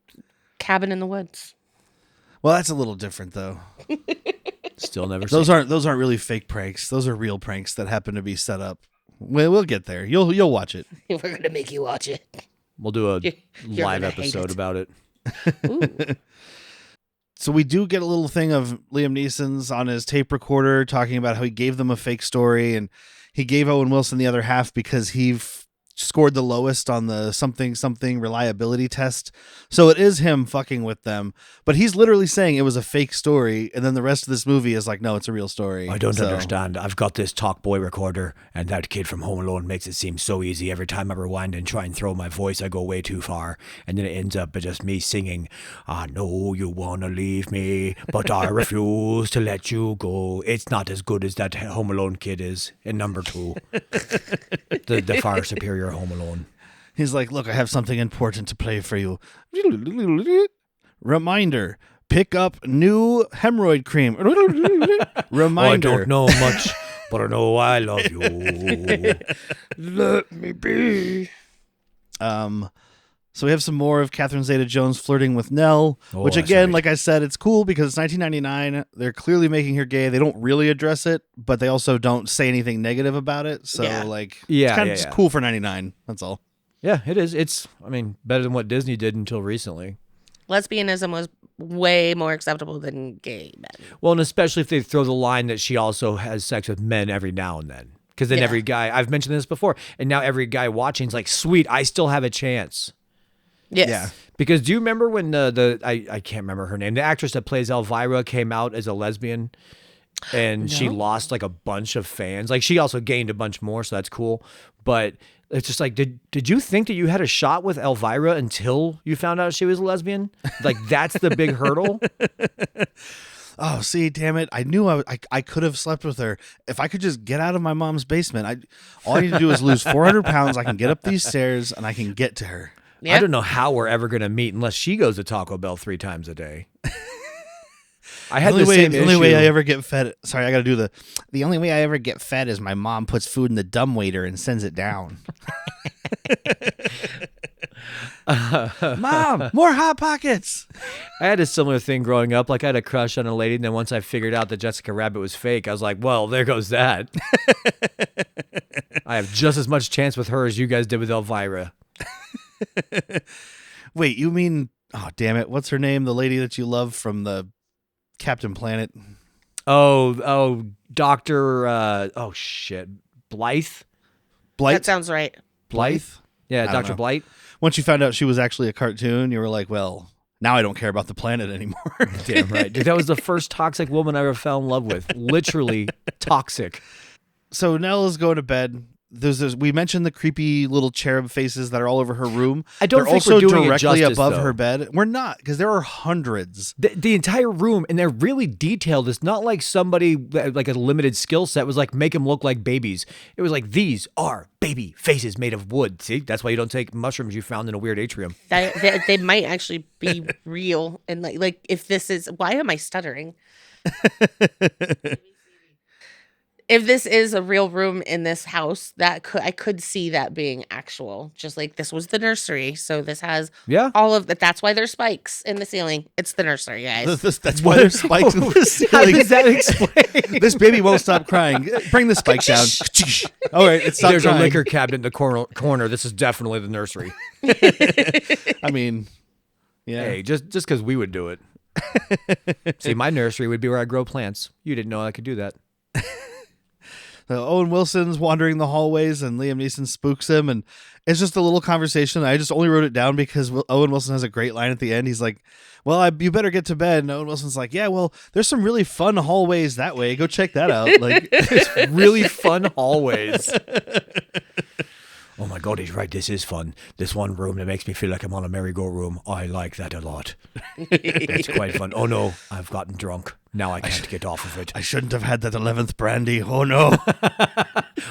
Cabin in the Woods. Well, that's a little different though. Still never seen Those aren't really fake pranks. Those are real pranks that happen to be set up. We'll get there. You'll watch it. We're going to make you watch it. We'll do a You're live gonna hate episode it. about it. Ooh. So we do get a little thing of Liam Neeson's on his tape recorder talking about how he gave them a fake story, and he gave Owen Wilson the other half because he scored the lowest on the something reliability test. So it is him fucking with them, but he's literally saying it was a fake story, and then the rest of this movie is like, no, it's a real story. I don't understand. I've got this Talk Boy recorder, and that kid from Home Alone makes it seem so easy. Every time I rewind and try and throw my voice, I go way too far, and then it ends up with just me singing, I know you want to leave me, but I refuse to let you go. It's not as good as that Home Alone kid is in number 2. the far superior Home Alone. He's like, look, I have something important to play for you. Reminder, pick up new hemorrhoid cream. Reminder. I don't know much, but I know I love you. Let me be. So we have some more of Catherine Zeta-Jones flirting with Nell, which that's again, right. like I said, it's cool because it's 1999. They're clearly making her gay. They don't really address it, but they also don't say anything negative about it. So it's kind of just cool for 99. That's all. Yeah, it is. It's, better than what Disney did until recently. Lesbianism was way more acceptable than gay men. Well, and especially if they throw the line that she also has sex with men every now and then. Because then every guy, I've mentioned this before, and now every guy watching is like, sweet, I still have a chance. Yes. Yeah. Because do you remember when I can't remember her name, the actress that plays Elvira came out as a lesbian and she lost like a bunch of fans. Like she also gained a bunch more, so that's cool. But it's just like, did you think that you had a shot with Elvira until you found out she was a lesbian? Like that's the big hurdle. Oh, see, damn it. I knew I could have slept with her. If I could just get out of my mom's basement, all I need to do is lose 400 pounds. I can get up these stairs and I can get to her. Yep. I don't know how we're ever going to meet unless she goes to Taco Bell 3 times a day. I had The only way I ever get fed. Sorry, I got to do the only way I ever get fed is my mom puts food in the dumbwaiter and sends it down. Mom, more Hot Pockets. I had a similar thing growing up. Like I had a crush on a lady, and then once I figured out that Jessica Rabbit was fake, I was like, well, there goes that. I have just as much chance with her as you guys did with Elvira. Wait, you mean, oh, damn it. What's her name? The lady that you love from the Captain Planet. Oh, Dr. Oh, shit. Blythe? That sounds right. Blythe? Yeah, I don't Dr. know. Blythe. Once you found out she was actually a cartoon, you were like, well, now I don't care about the planet anymore. Damn right. Dude, that was the first toxic woman I ever fell in love with. Literally toxic. So Nell is going to bed. We mentioned the creepy little cherub faces that are all over her room. I don't They're think also we're doing it directly justice, above though. her bed. We're not, because there are hundreds. The entire room, and they're really detailed. It's not like somebody, like a limited skill set, was like, make them look like babies. It was like, these are baby faces made of wood. See, that's why you don't take mushrooms you found in a weird atrium. They might actually be real. And like if this is, why am I stuttering? If this is a real room in this house, I could see that being actual. Just like this was the nursery, so this has all of that. That's why there's spikes in the ceiling. It's the nursery, guys. That's why there's spikes in the How ceiling. does that explain? This baby won't stop crying. Bring the spike down. All right, it's There's crying. a liquor cabinet in the corner. This is definitely the nursery. I mean, yeah. Hey, just because we would do it. See, my nursery would be where I grow plants. You didn't know I could do that. Owen Wilson's wandering the hallways and Liam Neeson spooks him, and it's just a little conversation. I just only wrote it down because Owen Wilson has a great line at the end. He's like, well, you better get to bed. And Owen Wilson's like, yeah, well, there's some really fun hallways that way. Go check that out. Like, It's really fun hallways. Oh my God, he's right. This is fun. This one room that makes me feel like I'm on a merry-go-room. I like that a lot. It's quite fun. Oh no, I've gotten drunk. Now I can't get off of it. I shouldn't have had that 11th brandy. Oh no.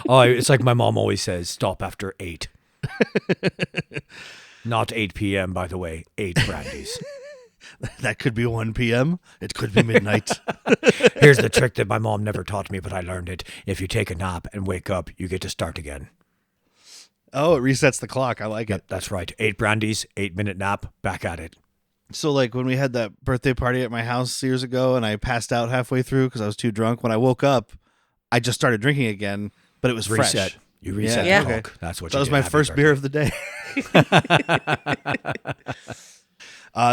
Oh, it's like my mom always says, stop after 8. Not 8 p.m., by the way. 8 brandies. That could be 1 p.m. It could be midnight. Here's the trick that my mom never taught me, but I learned it. If you take a nap and wake up, you get to start again. Oh, it resets the clock. I like it. That's right. 8 brandies, 8-minute nap, back at it. So like when we had that birthday party at my house years ago and I passed out halfway through because I was too drunk, when I woke up, I just started drinking again, but it was Reset. fresh. You reset Yeah. the Okay. clock. That's what That you was did. my Happy first birthday. beer of the day.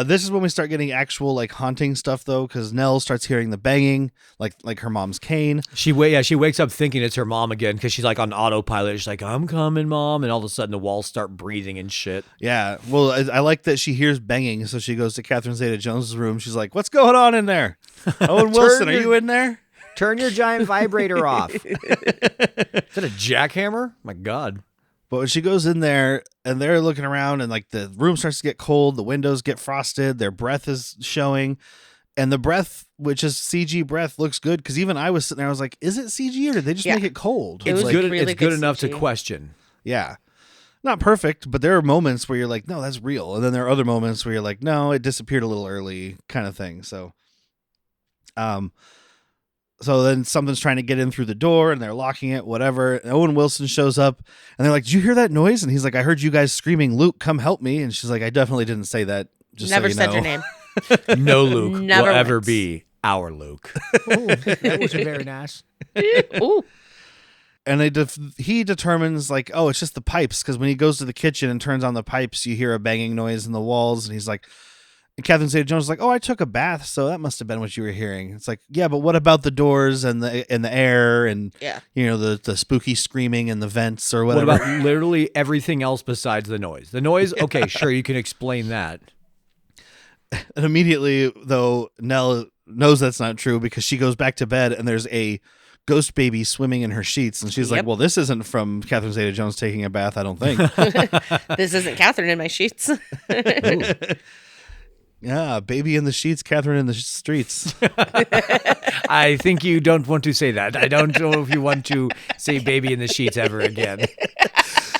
This is when we start getting actual like haunting stuff though, because Nell starts hearing the banging, like her mom's cane. She wakes up thinking it's her mom again because she's like on autopilot. She's like, I'm coming, Mom. And all of a sudden the walls start breathing and shit. Yeah, well, I like that she hears banging, so she goes to Catherine Zeta-Jones' room. She's like, "What's going on in there? Owen Wilson, are you in there?" Turn your giant vibrator off. Is that a jackhammer? My God. But when she goes in there and they're looking around and like the room starts to get cold, the windows get frosted, their breath is showing, and the breath, which is CG breath, looks good because even I was sitting there, I was like, "Is it CG or did they just Yeah. make it cold?" It was like, Good, really it's good good enough to CG. question. yeah, not perfect, but there are moments where you're like, "No, that's real," and then there are other moments where you're like, "No, it disappeared a little early," kind of thing. So then something's trying to get in through the door and they're locking it, whatever. And Owen Wilson shows up and they're like, "Did you hear that noise?" And he's like, "I heard you guys screaming, 'Luke, come help me.'" And she's like, "I definitely didn't say that. Just Never so you said know." your name. No Luke Never will ever once. be our Luke. Ooh, that was very nice. Ooh. And he determines like, oh, it's just the pipes. Because when he goes to the kitchen and turns on the pipes, you hear a banging noise in the walls. And he's like, and Catherine Zeta-Jones is like, "Oh, I took a bath, so that must have been what you were hearing." It's like, yeah, but what about the doors and the air and Yeah. you know the spooky screaming and the vents or What whatever? about literally everything else besides the noise? The noise, okay, sure, you can explain that. And immediately, though, Nell knows that's not true because she goes back to bed and there's a ghost baby swimming in her sheets. And she's like, Yep. "Well, this isn't from Catherine Zeta-Jones taking a bath, I don't think." This isn't Catherine in my sheets. Yeah, baby in the sheets, Catherine in the streets. I think you don't want to say that. I don't know if you want to say baby in the sheets ever again.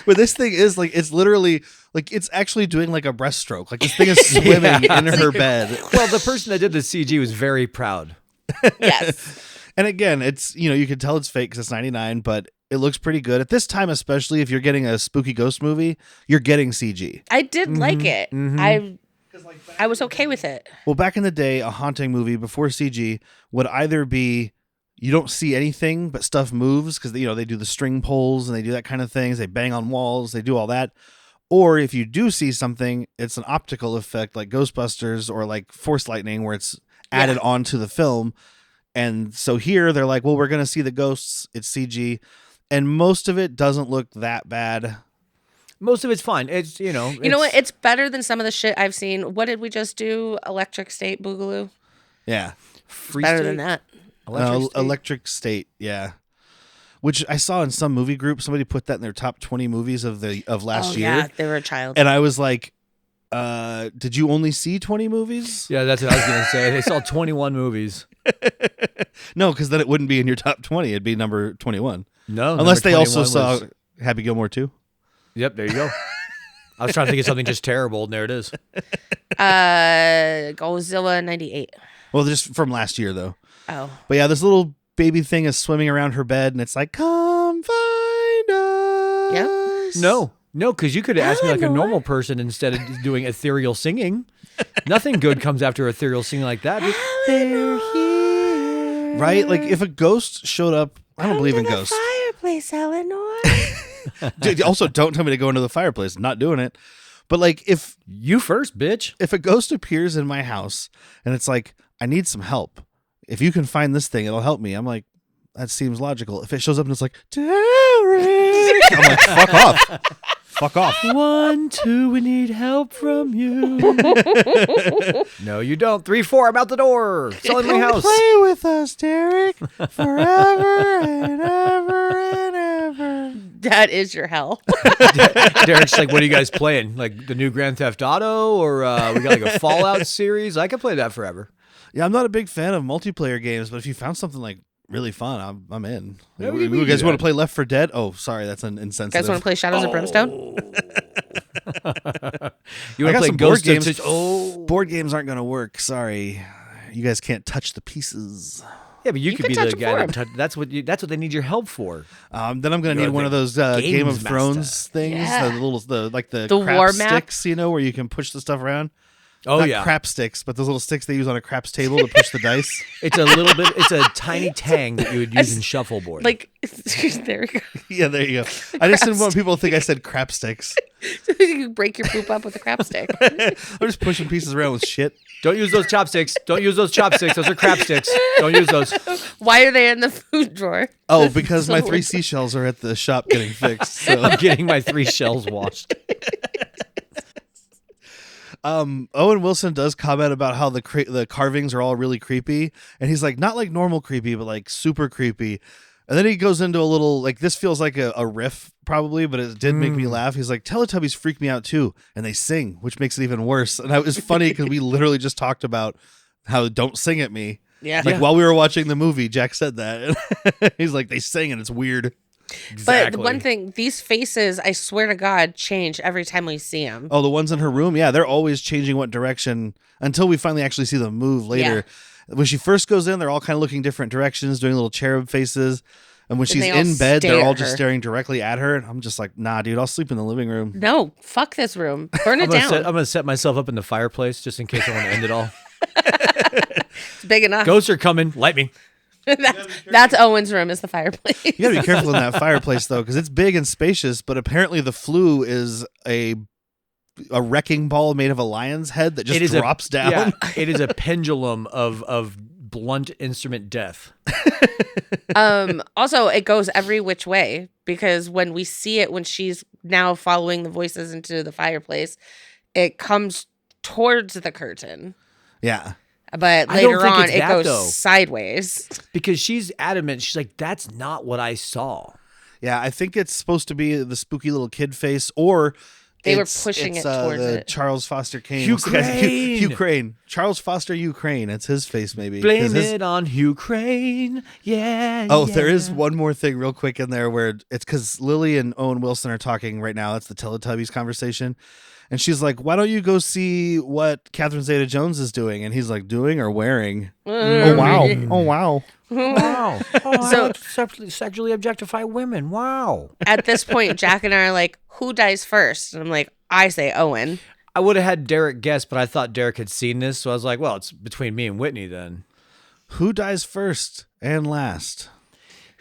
But this thing is like, it's literally like, it's actually doing like a breaststroke. Like this thing is swimming in her bed. Well, the person that did the CG was very proud. Yes. And again, it's, you know, you can tell it's fake because it's 99, but it looks pretty good. At this time, especially if you're getting a spooky ghost movie, you're getting CG. I did like it. I was okay with it. Well, back in the day, a haunting movie before CG would either be you don't see anything, but stuff moves because, you know, they do the string pulls and they do that kind of things. They bang on walls. They do all that. Or if you do see something, it's an optical effect like Ghostbusters or like Force Lightning where it's added onto the film. And so here they're like, well, we're going to see the ghosts. It's CG. And most of it doesn't look that bad. Most of it's fine. It's, you know. You know what? It's better than some of the shit I've seen. What did we just do? Electric State Boogaloo? Yeah. Better than that. Electric State. Yeah. Which I saw in some movie group. Somebody put that in their top 20 movies of last year. Yeah, they were a child. And I was like, did you only see 20 movies? Yeah, that's what I was going to say. They saw 21 movies. No, because then it wouldn't be in your top 20. It'd be number 21. No. Unless they number also 21 saw was- Happy Gilmore 2. Yep, there you go. I was trying to think of something just terrible, and there it is. Godzilla 98. Well, just from last year, though. Oh. But yeah, this little baby thing is swimming around her bed, and it's like, "Come find us." Yep. No, because you could have asked me like a normal person instead of doing ethereal singing. Nothing good comes after ethereal singing like that. They're here. Right? Like, if a ghost showed up, I don't believe in ghosts. Fireplace, Eleanor. Dude, also, don't tell me to go into the fireplace. Not doing it. But like, if You first, bitch. a ghost appears in my house and it's like, I need some help. If you can find this thing, it'll help me. I'm like, that seems logical. If it shows up and it's like, Derek, I'm like, fuck off. Fuck off. 1, 2, we need help from you. No, you don't. 3, 4, I'm out the door. Selling my house. Play with us, Derek, forever and ever and ever. That is your hell. Derek's like, what are you guys playing? Like the new Grand Theft Auto, or we got like a Fallout series? I could play that forever. Yeah, I'm not a big fan of multiplayer games, but if you found something like really fun, I'm in. Yeah, You guys want to play Left 4 Dead? Oh, sorry, that's an insensitive. You guys want to play Shadows of Brimstone? You I want to got play some board Ghost games. of Board games aren't going to work. Sorry, you guys can't touch the pieces. Yeah, but you could can be touch the them guy for that that's what they need your help for. Then I'm going to You're need one the of those Game of games Thrones master. things, Yeah. the The crap war map? sticks, where you can push the stuff around. Oh Not yeah, crap sticks, but those little sticks they use on a craps table to push the dice. it's a little bit. It's a tiny tang that you would use in shuffleboard. Like, there we go. Yeah, there you go. I just didn't want people to think I said crap sticks. You break your poop up with a crap stick. I'm just pushing pieces around with shit. don't use those chopsticks. Don't use those chopsticks. Those are crap sticks. Don't use those. Why are they in the food drawer? Oh, because my So- 3 seashells are at the shop getting fixed. So I'm getting my 3 shells washed. Owen Wilson does comment about how the carvings are all really creepy, and he's like, not like normal creepy, but like super creepy. And then he goes into a little like, this feels like a riff probably, but it did make me laugh. He's like, Teletubbies freak me out too, and they sing, which makes it even worse. And it was funny because we literally just talked about how don't sing at me. Yeah. Like while we were watching the movie, Jack said that. He's like, they sing and it's weird. But the one thing, these faces, I swear to God, change every time we see them. Oh, the ones in her room? Yeah, they're always changing what direction until we finally actually see them move later. When she first goes in, they're all kind of looking different directions, doing little cherub faces. And when she's they all in bed, stare they're all at just her. staring directly at her. And I'm just like, nah, dude, I'll sleep in the living room. No, fuck this room. Burn it down. I'm gonna set myself up in the fireplace just in case I want to end it all. It's big enough. Ghosts are coming. Light me. That's Owen's room, is the fireplace. You gotta be careful in that fireplace, though, because it's big and spacious, but apparently the flue is a wrecking ball made of a lion's head that just drops down. Yeah, it is a pendulum of blunt instrument death. Also, it goes every which way because when we see it, when she's now following the voices into the fireplace, it comes towards the curtain. Yeah. But I don't later think on, it's it that, goes though. sideways. Because she's adamant. She's like, that's not what I saw. Yeah, I think it's supposed to be the spooky little kid face, or They were it's pushing it towards the it. Charles Foster Kane. Hugh What's the guy's name? Crane. Hugh Crane. Charles Foster Hugh Crane. It's his face, maybe. 'Cause Blame his- it on Hugh Crane. Yeah. Oh, there yeah. is one more thing real quick in there where it's because Lily and Owen Wilson are talking right now. That's the Teletubbies conversation. And she's like, why don't you go see what Catherine Zeta-Jones is doing? And he's like, doing or wearing? Oh, wow. Oh, wow. Wow. Oh, So- sexually objectify women. Wow. At this point, Jack and I are like, who dies first? And I'm like, I say Owen. I would have had Derek guess, but I thought Derek had seen this, so I was like, well, it's between me and Whitney then. Who dies first and last?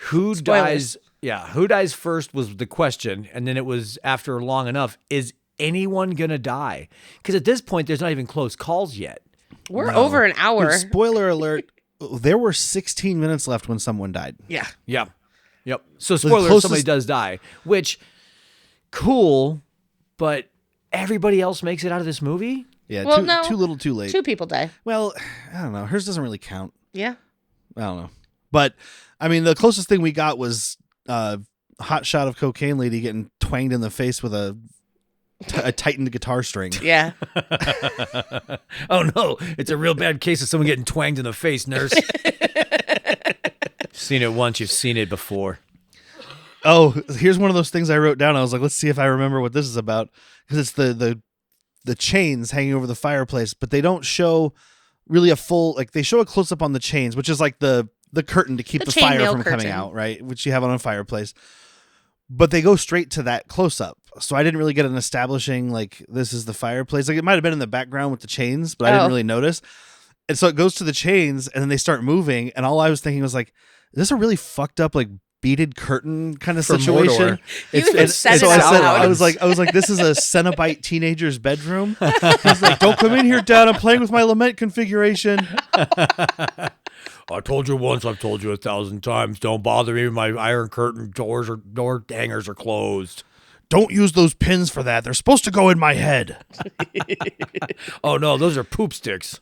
Who Spoilers. dies? Yeah, who dies first was the question, and then it was after long enough, is anyone gonna die? Because at this point, there's not even close calls yet. We're over an hour. Dude, spoiler alert. There were 16 minutes left when someone died. Yeah. Yeah. Yep. So spoiler, closest- somebody does die, which cool, but everybody else makes it out of this movie? Yeah, Well, too, no. too little, too late. 2 people die. Well, I don't know. Hers doesn't really count. Yeah. I don't know. But, I mean, the closest thing we got was a hot shot of Cocaine Lady getting twanged in the face with a tightened guitar string. Yeah. Oh no, it's a real bad case of someone getting twanged in the face, nurse. Seen it once, you've seen it before. Oh, here's one of those things I wrote down. I was like, let's see if I remember what this is about. Because it's the chains hanging over the fireplace, but they don't show really a full, like they show a close up on the chains, which is like the curtain to keep The the fire chainmail from coming curtain. out, right? Which you have on a fireplace. But they go straight to that close up. So I didn't really get an establishing like this is the fireplace. Like it might have been in the background with the chains, but I didn't Oh. really notice. And so it goes to the chains and then they start moving. And all I was thinking was like, is this a really fucked up like beaded curtain kind of For situation? Mordor. You even said so it I out said, loud. I was like, this is a Cenobite teenager's bedroom. He's like, don't come in here, Dad. I'm playing with my lament configuration. I told you once, I've told you 1,000 times, don't bother me. My iron curtain doors or door hangers are closed. Don't use those pins for that. They're supposed to go in my head. Oh no, those are poop sticks.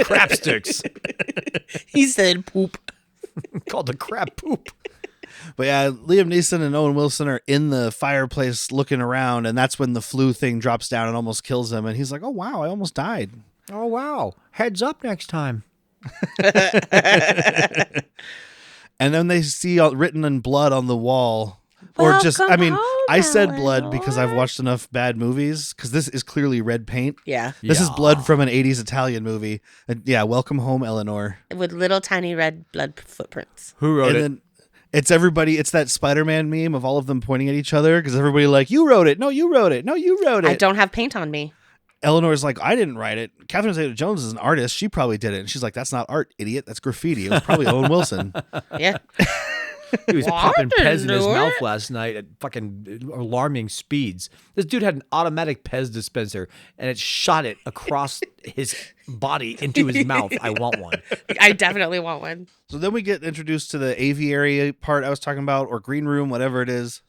Crap sticks. He said poop. Called the crap poop. But yeah, Liam Neeson and Owen Wilson are in the fireplace looking around, and that's when the flu thing drops down and almost kills him. And he's like, "Oh wow, I almost died." Oh, wow. Heads up next time. And then they see written in blood on the wall, or just, I mean, Welcome I home, said blood because I've Eleanor. watched enough bad movies. Because this is clearly red paint. Yeah. This is Yeah. blood from an '80s Italian movie. Yeah, welcome home, Eleanor. With little tiny red blood footprints. Who wrote And it? then it's everybody. It's that Spider-Man meme of all of them pointing at each other because everybody like, "You wrote it. No, you wrote it. No, you wrote it." I don't have paint on me. Eleanor's like, "I didn't write it. Catherine Zeta-Jones is an artist. She probably did it." And she's like, "That's not art, idiot. That's graffiti. It was probably Owen Wilson." Yeah. He was Well, I popping Pez didn't in his do mouth it. last night at fucking alarming speeds. This dude had an automatic Pez dispenser, and it shot it across his body into his mouth. I want one. I definitely want one. So then we get introduced to the aviary part I was talking about, or green room, whatever it is.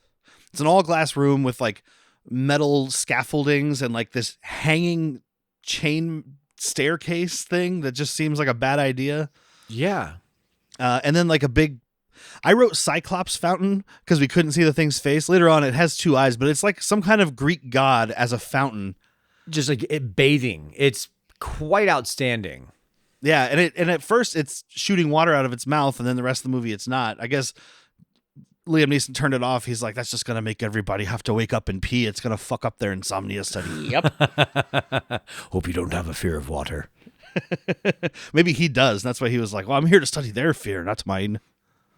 It's an all glass room with like metal scaffoldings and like this hanging chain staircase thing that just seems like a bad idea. Yeah. And then like a big, I wrote Cyclops fountain because we couldn't see the thing's face. Later on, it has two eyes, but it's like some kind of Greek god as a fountain. Just like it bathing. It's quite outstanding. Yeah, and at first it's shooting water out of its mouth, and then the rest of the movie it's not. I guess Liam Neeson turned it off. He's like, "That's just gonna make everybody have to wake up and pee. It's gonna fuck up their insomnia study." Yep. Hope you don't have a fear of water. Maybe he does. That's why he was like, "Well, I'm here to study their fear, not mine."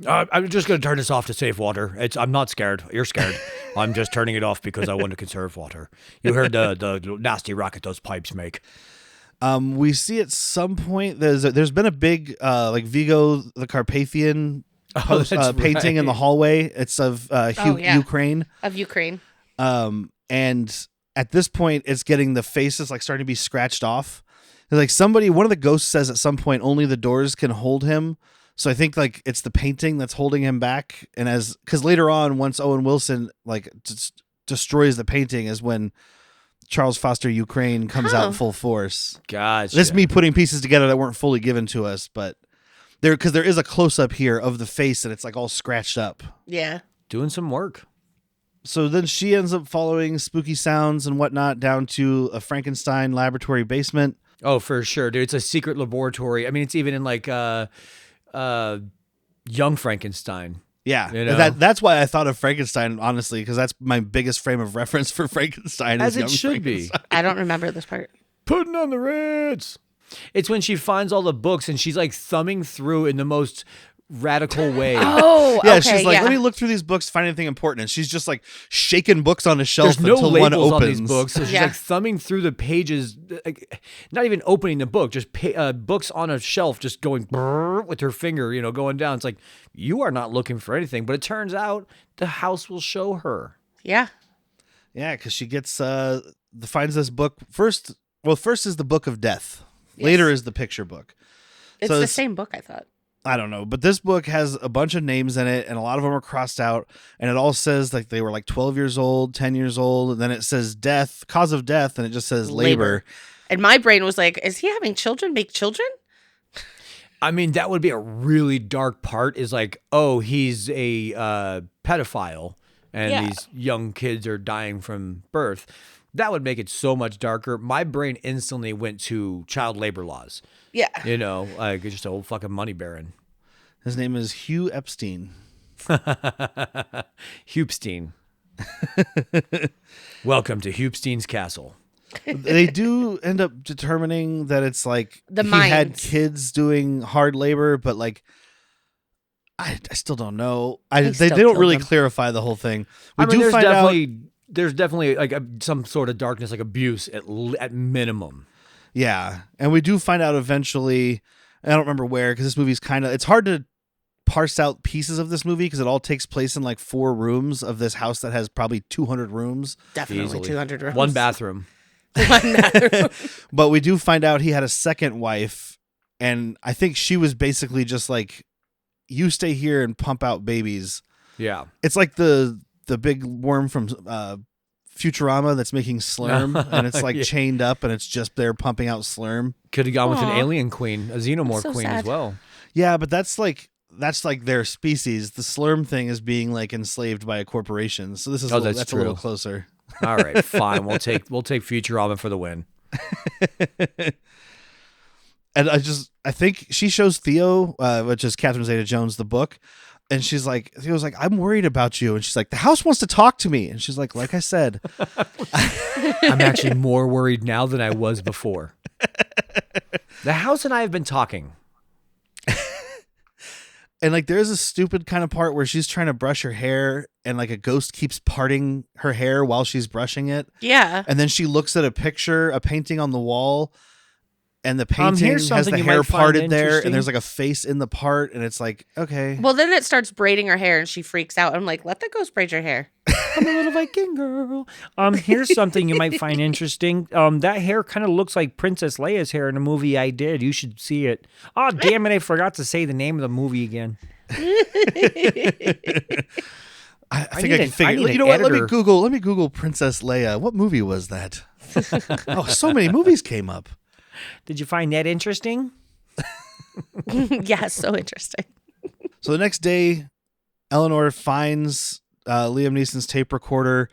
I'm just going to turn this off to save water. I'm not scared. You're scared. I'm just turning it off because I want to conserve water. You heard the nasty racket those pipes make. We see at some point there's been a big like Vigo the Carpathian Oh, that's painting in the right. hallway. It's of yeah. Ukraine. Of Ukraine. And at this point, it's getting the faces like starting to be scratched off. Like one of the ghosts says at some point, only the doors can hold him. So I think like it's the painting that's holding him back. And because later on, once Owen Wilson like destroys the painting, is when Charles Foster Ukraine comes out in full force. Gotcha. This is me putting pieces together that weren't fully given to us, but because there is a close up here of the face and it's like all scratched up. Yeah. Doing some work. So then she ends up following spooky sounds and whatnot down to a Frankenstein laboratory basement. Oh, for sure, dude. It's a secret laboratory. I mean, it's even in like Young Frankenstein. Yeah, You know? that's why I thought of Frankenstein, honestly, because that's my biggest frame of reference for Frankenstein. As is it Young should be. Frankenstein. I don't remember this part. Putting on the Ritz. It's when she finds all the books and she's like thumbing through in the most radical way. Oh, Yeah, okay, she's like, yeah. let me look through these books, find anything important. And she's just like shaking books on a shelf There's no until one labels opens. on these books, so she's Yeah. like thumbing through the pages, like, not even opening the book, just books on a shelf, just going brrr with her finger, going down. It's like, you are not looking for anything, but it turns out the house will show her. Yeah. Yeah, because she gets finds this book first. Well, first is the Book of Death. Later is the picture book. It's So the it's- same book, I thought. I don't know, but this book has a bunch of names in it, and a lot of them are crossed out, and it all says like they were like 12 years old, 10 years old, and then it says death, cause of death, and it just says labor. And my brain was like, is he having children make children? I mean, that would be a really dark part is like, oh, he's a pedophile and Yeah. these young kids are dying from birth. That would make it so much darker. My brain instantly went to child labor laws. Yeah. Like just a old fucking money baron. His name is Hugh Epstein. Hupstein. Welcome to Hupstein's castle. They do end up determining that it's like The he had mines. kids doing hard labor, but like I still don't know. He They still don't killed really them. clarify the whole thing. We I mean, do find out. there's definitely like some sort of darkness, like abuse at minimum. Yeah, and we do find out eventually. I don't remember where because this movie's it's hard to parse out pieces of this movie because it all takes place in like 4 rooms of this house that has probably 200 rooms. Definitely Easily. 200 rooms. One bathroom. One bathroom. But we do find out he had a second wife, and I think she was basically just like, "You stay here and pump out babies." Yeah. It's like the big worm from Futurama that's making slurm, and it's like Yeah. chained up, and it's just there pumping out slurm. Could have gone with an Aw. alien queen, a xenomorph So queen as sad. well. Yeah, but that's like that's like their species. The slurm thing is being like enslaved by a corporation. So this is that's a little closer. All right, fine. We'll take Futurama for the win. And I think she shows Theo, which is Catherine Zeta-Jones, the book. And Theo's like, I'm worried about you. And she's like, the house wants to talk to me. And she's like I said. I'm actually more worried now than I was before. The house and I have been talking. And like, there's a stupid kind of part where she's trying to brush her hair and like a ghost keeps parting her hair while she's brushing it. Yeah. And then she looks at a painting on the wall, and the painting has the you hair might find parted there, interesting. and there's like a face in the part, and it's like, okay. Well, then it starts braiding her hair and she freaks out. I'm like, let the ghost braid your hair. I'm a little Viking girl. Here's something you might find interesting. That hair kind of looks like Princess Leia's hair in a movie I did. You should see it. Oh, damn it. I forgot to say the name of the movie again. I think I can figure. You know what? Let me Google Princess Leia. What movie was that? Oh, so many movies came up. Did you find that interesting? Yeah, so interesting. So the next day, Eleanor finds Liam Neeson's tape recorder,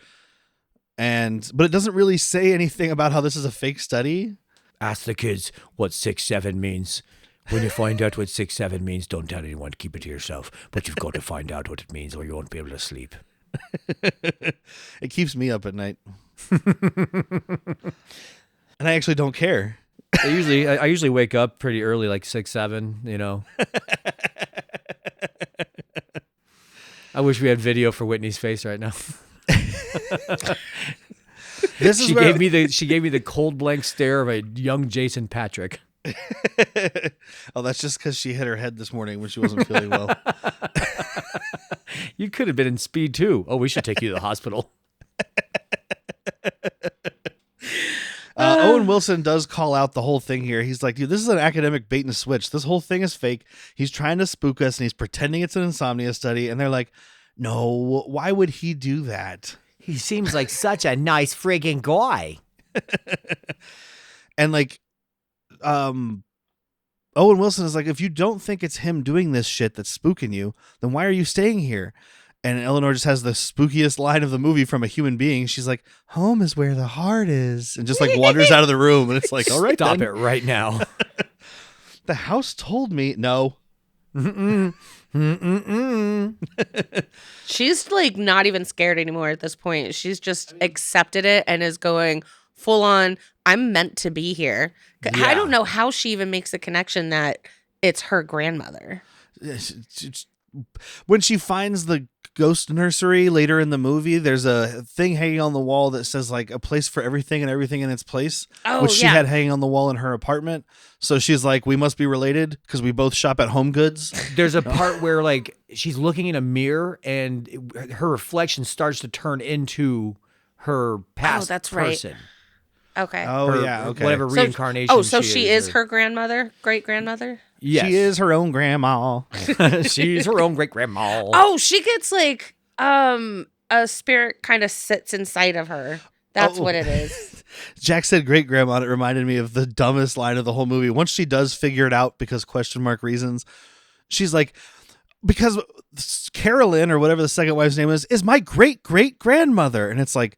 but it doesn't really say anything about how this is a fake study. Ask the kids what 6-7 means. When you find out what 6-7 means, don't tell anyone. Keep it to yourself. But you've got to find out what it means, or you won't be able to sleep. It keeps me up at night, and I actually don't care. I usually wake up pretty early, like 6-7. You know. I wish we had video for Whitney's face right now. She gave me the cold blank stare of a young Jason Patrick. Oh, that's just because she hit her head this morning when she wasn't feeling well. You could have been in Speed too. Oh, we should take you to the hospital. Owen Wilson does call out the whole thing here. He's like, dude, this is an academic bait and switch. This whole thing is fake. He's trying to spook us, and he's pretending it's an insomnia study. And they're like, no, why would he do that? He seems like such a nice friggin' guy. And like, Owen Wilson is like, if you don't think it's him doing this shit that's spooking you, then why are you staying here? And Eleanor just has the spookiest line of the movie from a human being. She's like, home is where the heart is. And just like wanders out of the room. And it's like, all right, Stop it right now. The house told me no. She's like not even scared anymore at this point. She's just accepted it and is going full on, I'm meant to be here. Yeah. I don't know how she even makes a connection that it's her grandmother. When she finds the ghost nursery later in the movie, there's a thing hanging on the wall that says like a place for everything and everything in its place, which she had hanging on the wall in her apartment. So she's like, we must be related because we both shop at Home Goods. There's a part where like she's looking in a mirror and her reflection starts to turn into her past that's person. right. Okay. Okay. Whatever reincarnation. So she is her grandmother, great grandmother? Yes. She is her own grandma. She's her own great grandma. Oh, she gets like a spirit kind of sits inside of her. That's what it is. Jack said great grandma, and it reminded me of the dumbest line of the whole movie. Once she does figure it out because ? Reasons, she's like, because Carolyn or whatever the second wife's name is my great grandmother. And it's like,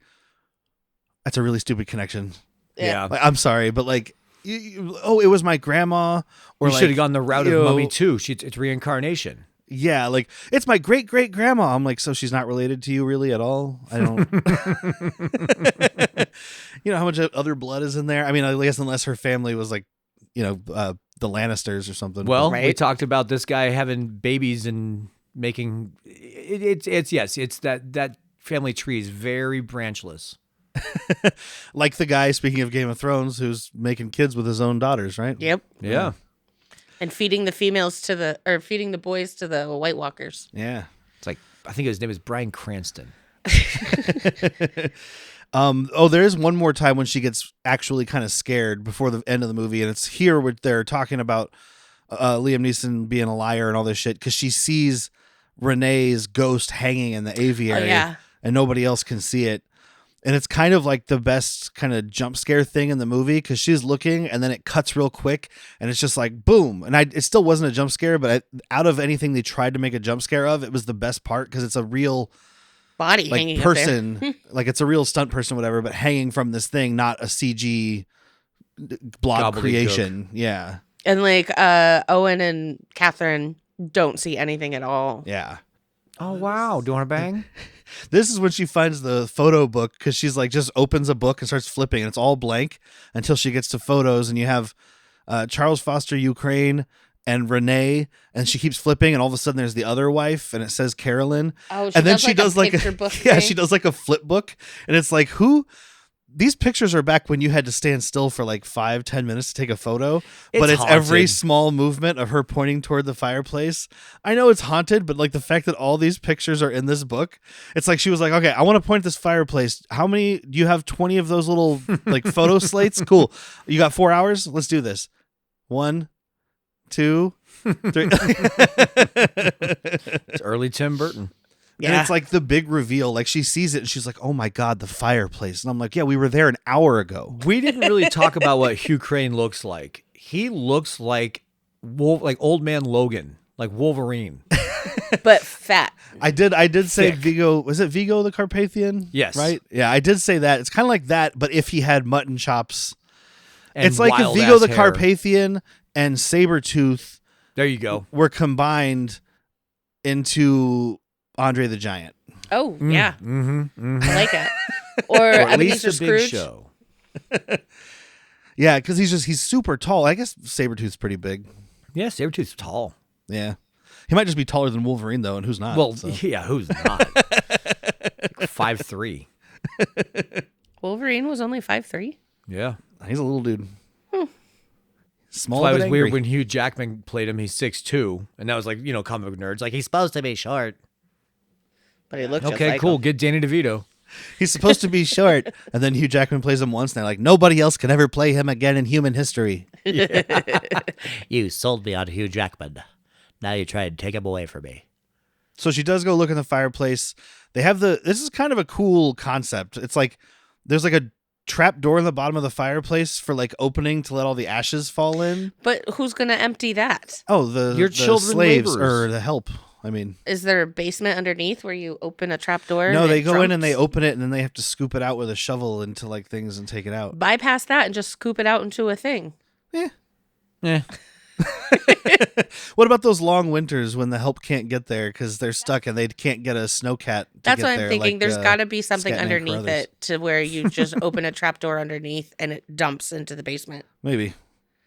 that's a really stupid connection. Yeah. Like, I'm sorry, but like, it was my grandma. Or you like, should have gone the route of Mummy too. It's reincarnation. Yeah, like it's my great grandma. I'm like, so she's not related to you really at all? I don't. You know how much other blood is in there? I mean, I guess unless her family was like, the Lannisters or something. Well, Right. we talked about this guy having babies and making it's that family tree is very branchless. Like the guy, speaking of Game of Thrones, who's making kids with his own daughters, right? Yep. Yeah. And feeding the feeding the boys to the White Walkers. Yeah. It's like, I think his name is Bryan Cranston. There is one more time when she gets actually kind of scared before the end of the movie, and it's here where they're talking about Liam Neeson being a liar and all this shit because she sees Renee's ghost hanging in the aviary, Oh, yeah. and nobody else can see it. And it's kind of like the best kind of jump scare thing in the movie because she's looking and then it cuts real quick and it's just like boom. And it still wasn't a jump scare, but out of anything they tried to make a jump scare of, it was the best part because it's a real body like hanging person, up there. like it's a real stunt person, whatever, but hanging from this thing, not a CG blob Gobbledygook. creation. Yeah. And like Owen and Catherine don't see anything at all. Yeah. Oh, wow. Do you want to bang? This is when she finds the photo book because she's like just opens a book and starts flipping and it's all blank until she gets to photos and you have Charles Foster Ukraine and Renee and she keeps flipping and all of a sudden there's the other wife and it says Carolyn. Oh, And then she does like picture book yeah, thing? she does like a flip book and it's like these pictures are back when you had to stand still for like 5-10 minutes to take a photo, but it's every haunted. small movement of her pointing toward the fireplace. I know it's haunted, but like the fact that all these pictures are in this book, it's like she was like, okay, I want to point at this fireplace. How many do you have? 20 of those little like photo slates? Cool. You got 4 hours? Let's do this. 1, 2, 3. It's early Tim Burton. And it's like the big reveal. Like she sees it and she's like, oh my God, the fireplace. And I'm like, yeah, we were there an hour ago. We didn't really talk about what Hugh Crane looks like. He looks like old man Logan, like Wolverine. But fat. I did say Thick. Vigo. Was it Vigo the Carpathian? Yes. Right? Yeah, I did say that. It's kind of like that, but if he had mutton chops. And It's like if wild Vigo ass the hair. Carpathian and Sabretooth There you go. were combined into Andre the Giant. Oh, yeah. Mm-hmm. I like it. Or, Or at least Ebenezer the big Scrooge. show. Yeah, because he's super tall. I guess Sabretooth's pretty big. Yeah, Sabretooth's tall. Yeah. He might just be taller than Wolverine, though, and who's not? Well, so. yeah, who's not? 5'3". Wolverine was only 5'3". Yeah. He's a little dude. Small That's why it but was angry. weird when Hugh Jackman played him. He's 6'2", and that was like, comic book nerds like he's supposed to be short. But he looked just Okay, like cool. him. Get Danny DeVito. He's supposed to be short, and then Hugh Jackman plays him once, and they're like, nobody else can ever play him again in human history. You sold me on Hugh Jackman. Now you try and take him away from me. So she does go look in the fireplace. They have this is kind of a cool concept. It's like there's like a trap door in the bottom of the fireplace for like opening to let all the ashes fall in. But who's going to empty that? Oh, the Your the children slaves laborers. or the help. I mean, Is there a basement underneath where you open a trap door? no, and they it go in and they dumps? open it and then they have to scoop it out with a shovel into like things and take it out. Bypass that and just scoop it out into a thing. Yeah. What about those long winters when the help can't get there because they're stuck and they can't get a snowcat? That's get what I'm there, thinking. like, There's got to be something Scatman underneath Carruthers. it to where you just open a trap door underneath and it dumps into the basement. Maybe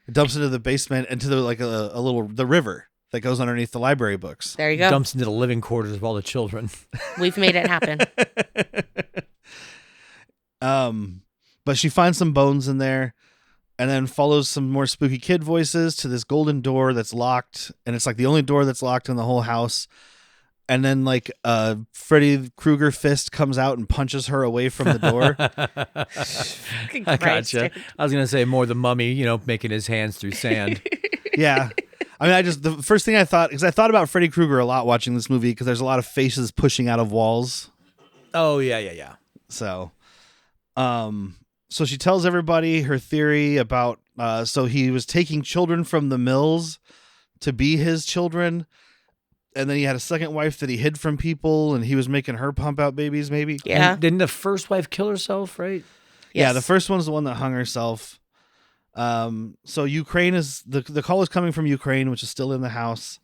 it dumps into the basement into the like the river that goes underneath the library books. There you go. Dumps into the living quarters of all the children. We've made it happen. But she finds some bones in there and then follows some more spooky kid voices to this golden door that's locked. And it's like the only door that's locked in the whole house. And then like Freddy Krueger fist comes out and punches her away from the door. Fucking I Christ, gotcha. dude. I was going to say more the mummy, making his hands through sand. Yeah. I mean, the first thing I thought, because I thought about Freddy Krueger a lot watching this movie because there's a lot of faces pushing out of walls. Oh, yeah. So, so she tells everybody her theory about, so he was taking children from the mills to be his children. And then he had a second wife that he hid from people and he was making her pump out babies, maybe. Yeah. And didn't the first wife kill herself, right? Yeah. Yes. The first one's the one that hung herself. So Ukraine is the call is coming from Ukraine, which is still in the house.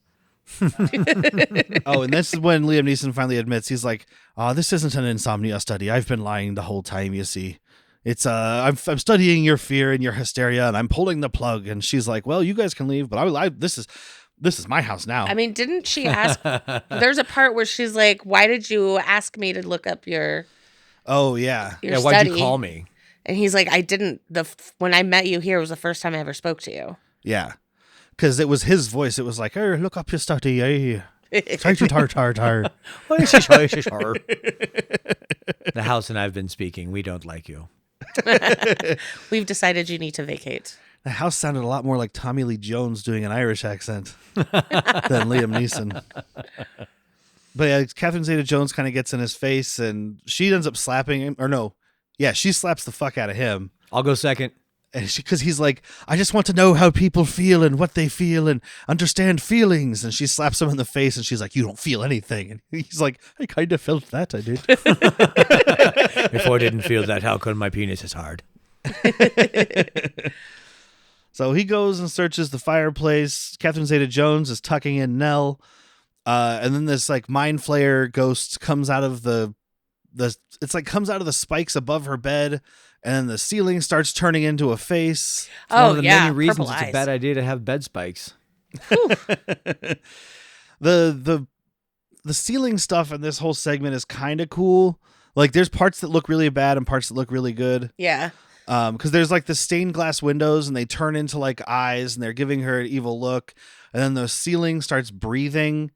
Oh, and this is when Liam Neeson finally admits he's like, this isn't an insomnia study. I've been lying the whole time, you see. It's I'm studying your fear and your hysteria and I'm pulling the plug. And she's like, well, you guys can leave, but this is my house now. I mean, didn't she ask? There's a part where she's like, why did you ask me to look up your Oh yeah. your Why'd study? you call me? And he's like, I didn't. When I met you here was the first time I ever spoke to you. Yeah. Because it was his voice. It was like, hey, look up your study. Hey. Tar. The house and I've been speaking. We don't like you. We've decided you need to vacate. The house sounded a lot more like Tommy Lee Jones doing an Irish accent than Liam Neeson. But yeah, Catherine Zeta-Jones kind of gets in his face and she ends up slapping him. Or no, Yeah, she slaps the fuck out of him. I'll go second. And because he's like, I just want to know how people feel and what they feel and understand feelings. And she slaps him in the face and she's like, you don't feel anything. And he's like, I kind of felt that, I did. If I didn't feel that, how come my penis is hard? So he goes and searches the fireplace. Catherine Zeta-Jones is tucking in Nell. And then this like mind flayer ghost comes out of comes out of the spikes above her bed. And then the ceiling starts turning into a face. It's one of the yeah, many reasons purple it's eyes. a bad idea to have bed spikes. The ceiling stuff in this whole segment is kind of cool. Like there's parts that look really bad and parts that look really good. Yeah. Because there's like the stained glass windows and they turn into like eyes and they're giving her an evil look. And then the ceiling starts breathing.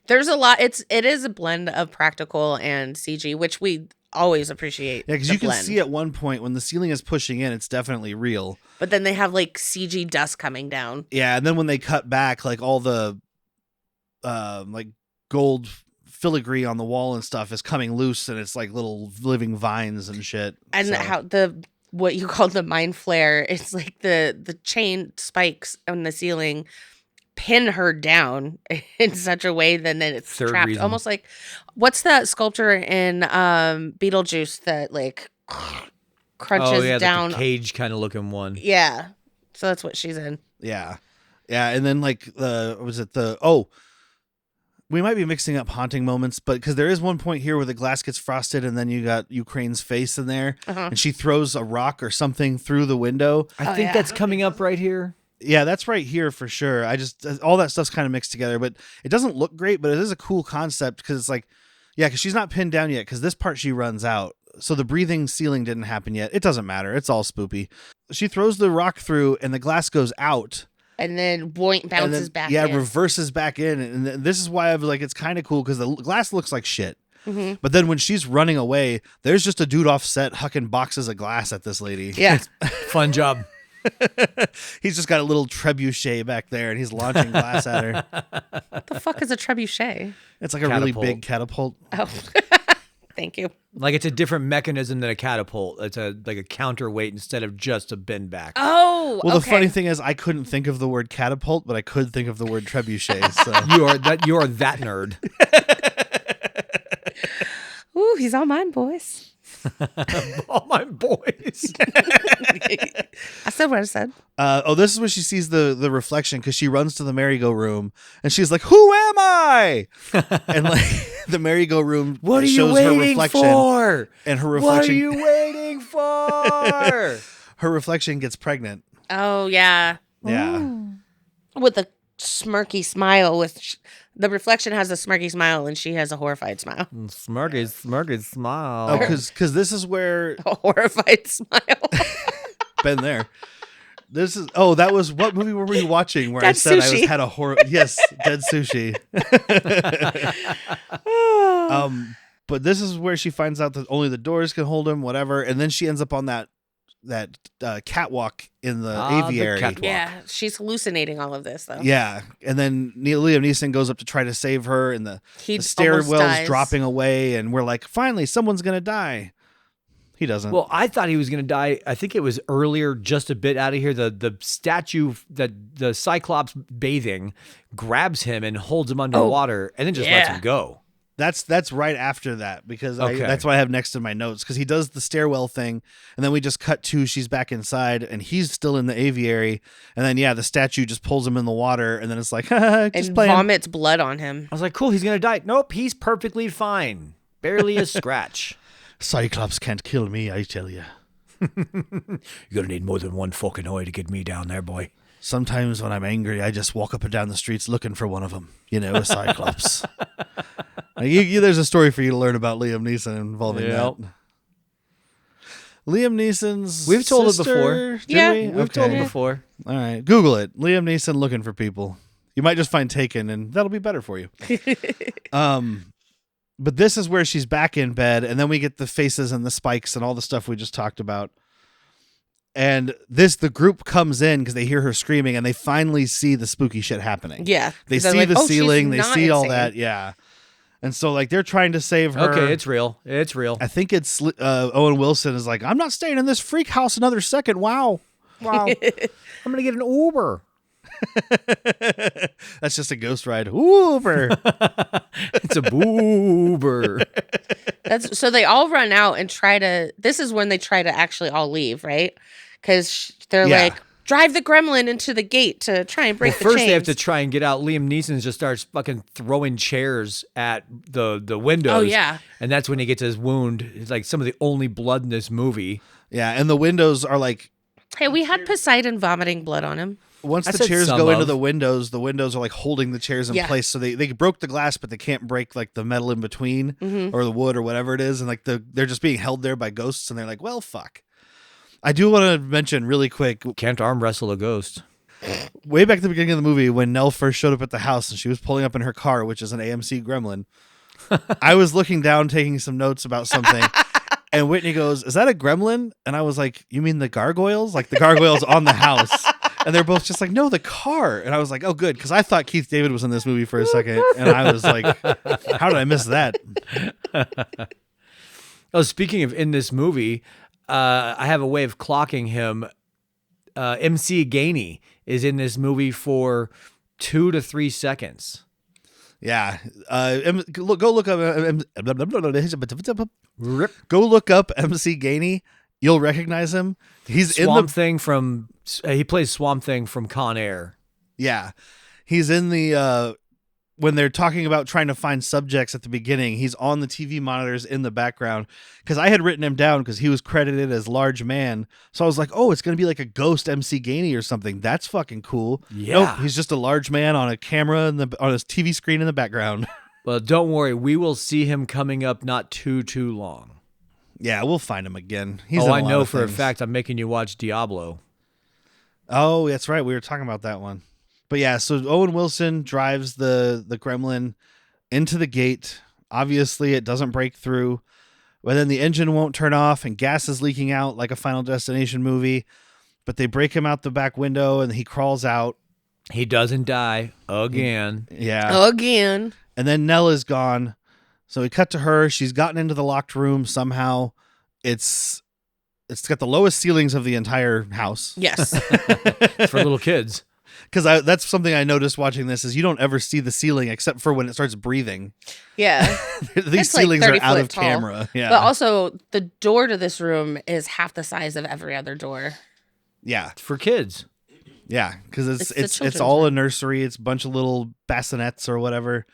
There's a lot. It is a blend of practical and CG, which we always appreciate. Yeah, because the you can blend. see at one point when the ceiling is pushing in, it's definitely real. But then they have like CG dust coming down. Yeah, and then when they cut back, like all the like gold filigree on the wall and stuff is coming loose, and it's like little living vines and shit. And So- how what you call the mind flare, it's like the chain spikes on the ceiling pin her down in such a way that then it's Third trapped. reason. Almost like, what's that sculpture in Beetlejuice that like crunches Oh yeah, down? the cage kind of looking one. Yeah. So that's what she's in. Yeah. And then like we might be mixing up haunting moments, but because there is one point here where the glass gets frosted and then you got Ukraine's face in there and she throws a rock or something through the window. I think that's coming up right here. Yeah, that's right here for sure. All that stuff's kind of mixed together, but it doesn't look great, but it is a cool concept because it's like, yeah, because she's not pinned down yet because this part she runs out. So the breathing ceiling didn't happen yet. It doesn't matter. It's all spoopy. She throws the rock through and the glass goes out. And then boink bounces And then, back yeah, in. reverses back in. And this is why I was like, it's kind of cool because the glass looks like shit. Mm-hmm. But then when she's running away, there's just a dude off set hucking boxes of glass at this lady. Yeah. Fun job. He's just got a little trebuchet back there and he's launching glass at her. What the fuck is a trebuchet? It's like a really Catapult. big catapult. Oh, thank you. Like it's a different mechanism than a catapult. It's like a counterweight instead of just a bend back. Oh, Well, the okay. funny thing is, I couldn't think of the word catapult, but I could think of the word trebuchet. So You are that nerd. Ooh, he's all mine, boys. All my boys. I said what I said. this is where she sees the reflection because she runs to the merry-go room and she's like, "Who am I?" And like the merry-go room What are you shows her waiting reflection, for? and her What reflection are you waiting for? her reflection gets pregnant. Oh, yeah. Yeah. With a smirky smile. The reflection has a smirky smile and she has a horrified smile. Smirky smile. Oh, because this is where A horrified smile. been there. This is that was what movie were we watching where I Dead said Sushi. had a horror yes, Dead Sushi. But this is where she finds out that only the doors can hold him, whatever, and then she ends up on that catwalk in the The aviary. catwalk. Yeah, she's hallucinating all of this, though. Yeah, and then Liam Neeson goes up to try to save her, and the He almost stairwell's dies. dropping away, and we're like, finally, someone's gonna die. He doesn't. Well, I thought he was going to die. I think it was earlier, just a bit out of here. The statue that the Cyclops bathing grabs him and holds him underwater, and then just lets yeah. him go. That's right after that because Okay. that's what I have next in my notes because he does the stairwell thing and then we just cut to she's back inside and he's still in the aviary and then the statue just pulls him in the water and then it's like just And playing. vomits blood on him. I was like, cool, he's going to die. Nope, he's perfectly fine. Barely a scratch. Cyclops can't kill me, I tell you. You're going to need more than one fucking eye to get me down there, boy. Sometimes when I'm angry, I just walk up and down the streets looking for one of them. You know, a Cyclops. There's a story for you to learn about Liam Neeson involving Yep. that. Liam Neeson's We've told it sister? before. Did Yeah. we? We've told Okay. him before. All right. Google it. Liam Neeson looking for people. You might just find Taken and that'll be better for you. But this is where she's back in bed and then we get the faces and the spikes and all the stuff we just talked about. And the group comes in because they hear her screaming and they finally see the spooky shit happening. Yeah. They They're see like, the "Oh, she's ceiling. They not see all insane." that. Yeah. And so like they're trying to save her. Okay, it's real. It's real. I think it's Owen Wilson is like, I'm not staying in this freak house another second. Wow. Wow. I'm gonna get an Uber. That's just a ghost ride. Uber. It's a boober. So they all run out and try to. This is when they try to actually all leave, right? Because they're like, drive the gremlin into the gate to try and break the First chains. they have to try and get out. Liam Neeson just starts fucking throwing chairs at the windows. Oh, yeah. And that's when he gets his wound. It's like some of the only blood in this movie. Yeah, and the windows are like, Hey, we had Poseidon vomiting blood on him. once I the said chairs some go into of. the windows are like holding the chairs in Yeah. place. So they broke the glass, but they can't break like the metal in between or the wood or whatever it is. And like they're just being held there by ghosts. And they're like, well, fuck. I do want to mention really quick, Can't arm wrestle a ghost. way back at the beginning of the movie when Nell first showed up at the house and she was pulling up in her car, which is an AMC Gremlin. I was looking down, taking some notes about something. And Whitney goes, is that a gremlin? And I was like, you mean the gargoyles? Like the gargoyles on the house. And they're both just like, no, the car. And I was like, oh, good. Because I thought Keith David was in this movie for a second. And I was like, how did I miss that? Oh, speaking of in this movie, I have a way of clocking him. MC Gainey is in this movie for 2 to 3 seconds. Yeah. Go look up MC Gainey. You'll recognize him. He's Swamp Thing from he plays Swamp Thing from Con Air. Yeah. He's in the when they're talking about trying to find subjects at the beginning, he's on the TV monitors in the background because I had written him down because he was credited as large man. So I was like, oh, it's going to be like a ghost MC Gainey or something. That's fucking cool. Yeah. Nope, he's just a large man on a camera on his TV screen in the background. Well, don't worry, we will see him coming up not too long. Yeah, we'll find him again. He's in a I lot know of for a things. fact I'm making you watch Diablo. Oh, that's right. We were talking about that one. But yeah, so Owen Wilson drives the gremlin into the gate. Obviously, it doesn't break through. But then the engine won't turn off and gas is leaking out like a Final Destination movie. But they break him out the back window and he crawls out. He doesn't die again. Yeah. Again. And then Nell is gone. So we cut to her. She's gotten into the locked room somehow. It's got the lowest ceilings of the entire house. Yes. For little kids. Because that's something I noticed watching this is you don't ever see the ceiling except for when it starts breathing. Yeah. These It's like ceilings are 30 out foot of tall. camera. Yeah. But also, the door to this room is half the size of every other door. Yeah. For kids. Yeah. Because It's the it's children's all a room. nursery. It's a bunch of little bassinets or whatever.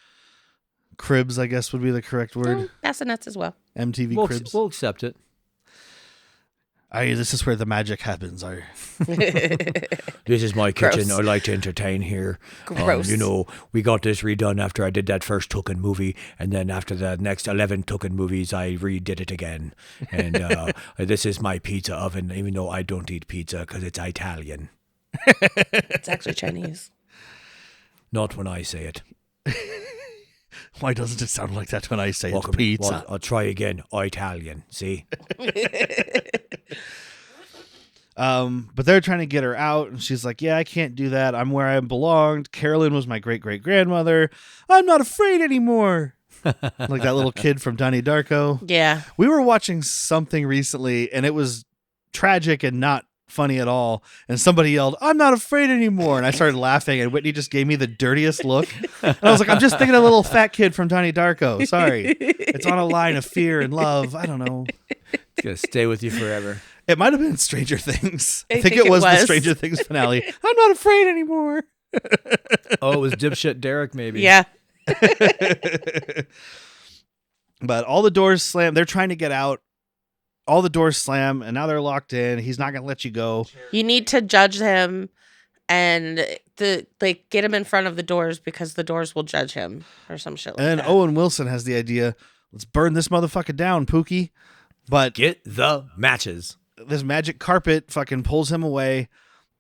Cribs, I guess would be the correct word. Bassinets as well. MTV We'll, cribs. we'll accept it. This is where the magic happens. This is my kitchen. Gross. I like to entertain here. Gross. We got this redone after I did that first Tolkien movie, and then after the next 11 Tolkien movies, I redid it again. And this is my pizza oven, even though I don't eat pizza because it's Italian. It's actually Chinese. Not when I say it. Why doesn't it sound like that when I say Welcome. it's pizza? Well, I'll try again. Italian. See? But they're trying to get her out, and she's like, yeah, I can't do that. I'm where I belonged. Carolyn was my great-great-grandmother. I'm not afraid anymore. Like that little kid from Donnie Darko. Yeah. We were watching something recently, and it was tragic and not funny at all. And somebody yelled, I'm not afraid anymore. And I started laughing, and Whitney just gave me the dirtiest look. And I was like, I'm just thinking of a little fat kid from Donnie Darko. Sorry. It's on a line of fear and love. I don't know. It's going to stay with you forever. It might have been Stranger Things. I think think it was the was. Stranger Things finale. I'm not afraid anymore. Oh, it was dipshit Derek, maybe. Yeah. But all the doors slam. They're trying to get out. All the doors slam, and now they're locked in. He's not going to let you go. You need to judge him and get him in front of the doors because the doors will judge him or some shit like And then that. Owen Wilson has the idea, let's burn this motherfucker down, Pookie. But Get the matches. this magic carpet fucking pulls him away,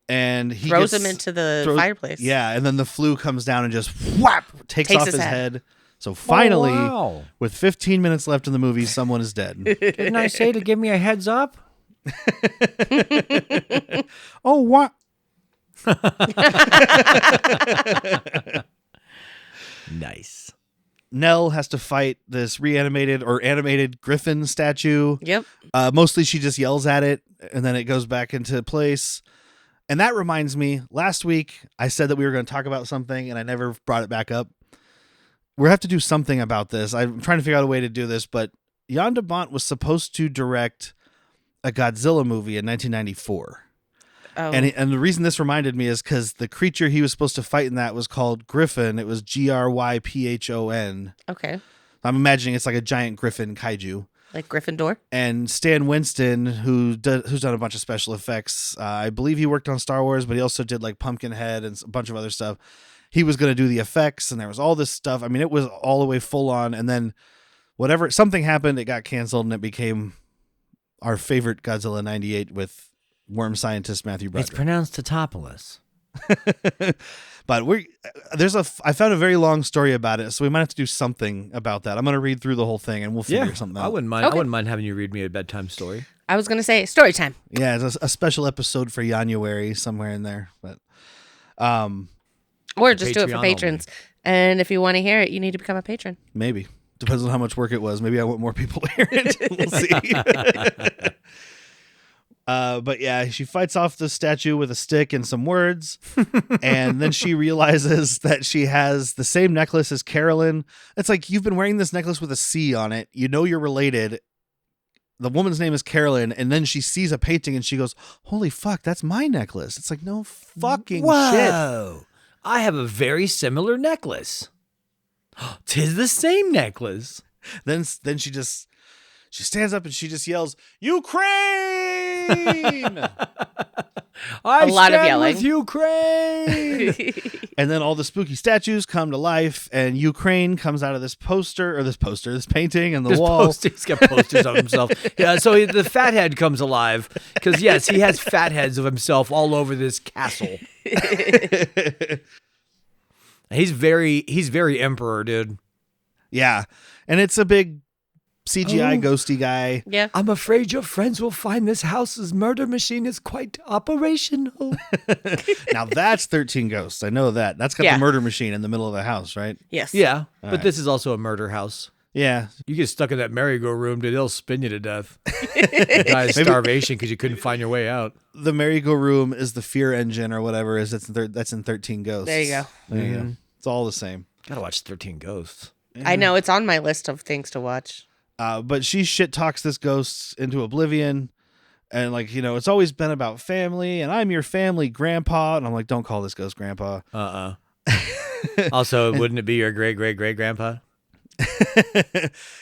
and he throws gets- him into the throws- fireplace. Yeah, and then the flue comes down and just whap takes Takes off his his head. head. So finally, Oh, wow. with 15 minutes left in the movie, someone is dead. Didn't I say to give me a heads up? Oh, what? Nice. Nell has to fight this reanimated or animated griffin statue. Yep. Mostly she just yells at it and then it goes back into place. And that reminds me, last week I said that we were going to talk about something and I never brought it back up. We have to do something about this. I'm trying to figure out a way to do this, but Jan de Bont was supposed to direct a Godzilla movie in 1994. Oh. And the reason this reminded me is because the creature he was supposed to fight in that was called Griffin. It was Gryphon. Okay. I'm imagining it's like a giant griffin kaiju. Like Gryffindor? And Stan Winston, who's done a bunch of special effects, I believe he worked on Star Wars, but he also did like Pumpkinhead and a bunch of other stuff. He was going to do the effects, and there was all this stuff. I mean, it was all the way full on. And then something happened, it got canceled, and it became our favorite Godzilla 98 with worm scientist Matthew Broderick. It's pronounced Tatopolis. But I found a very long story about it, so we might have to do something about that. I'm going to read through the whole thing, and we'll figure something out. I wouldn't mind. Okay. I wouldn't mind having you read me a bedtime story. I was going to say story time. Yeah, it's a special episode for JAN-uary somewhere in there, but Or just do it for Patreon patrons. And if you want to hear it, you need to become a patron. maybe depends on how much work it was. Maybe I want more people to hear it. We'll see. But yeah, she fights off the statue with a stick and some words, and then she realizes that she has the same necklace as Carolyn. It's like, you've been wearing this necklace with a C on it. You know you're related. The woman's name is Carolyn, and then she sees a painting and she goes, "Holy fuck, that's my necklace." It's like, no fucking shit. Whoa! I have a very similar necklace. 'Tis the same necklace. Then she stands up and she just yells, "Ukraine!" I A lot of stand yelling. with Ukraine. And then all the spooky statues come to life, and Ukraine comes out of this painting on the This wall. He's got posters of himself. Yeah, so the fathead comes alive because yes, he has fatheads of himself all over this castle. He's very emperor, dude. Yeah, and it's a big CGI ghosty guy. Yeah. I'm afraid your friends will find this house's murder machine is quite operational. Now that's 13 Ghosts. I know that. That's got Yeah. the murder machine in the middle of the house, right? Yes. Yeah, but right. this is also a murder house. Yeah. You get stuck in that merry-go-room, dude, they'll spin you to death. You die of starvation because you couldn't find your way out. The merry-go-room is the fear engine or whatever is. That's in 13 Ghosts. There you go. There you go. It's all the same. Gotta watch 13 Ghosts. I know. It's on my list of things to watch. But she shit talks this ghost into oblivion. And like, it's always been about family, and I'm your family grandpa. And I'm like, don't call this ghost grandpa. Also, wouldn't it be your great-great-great-grandpa?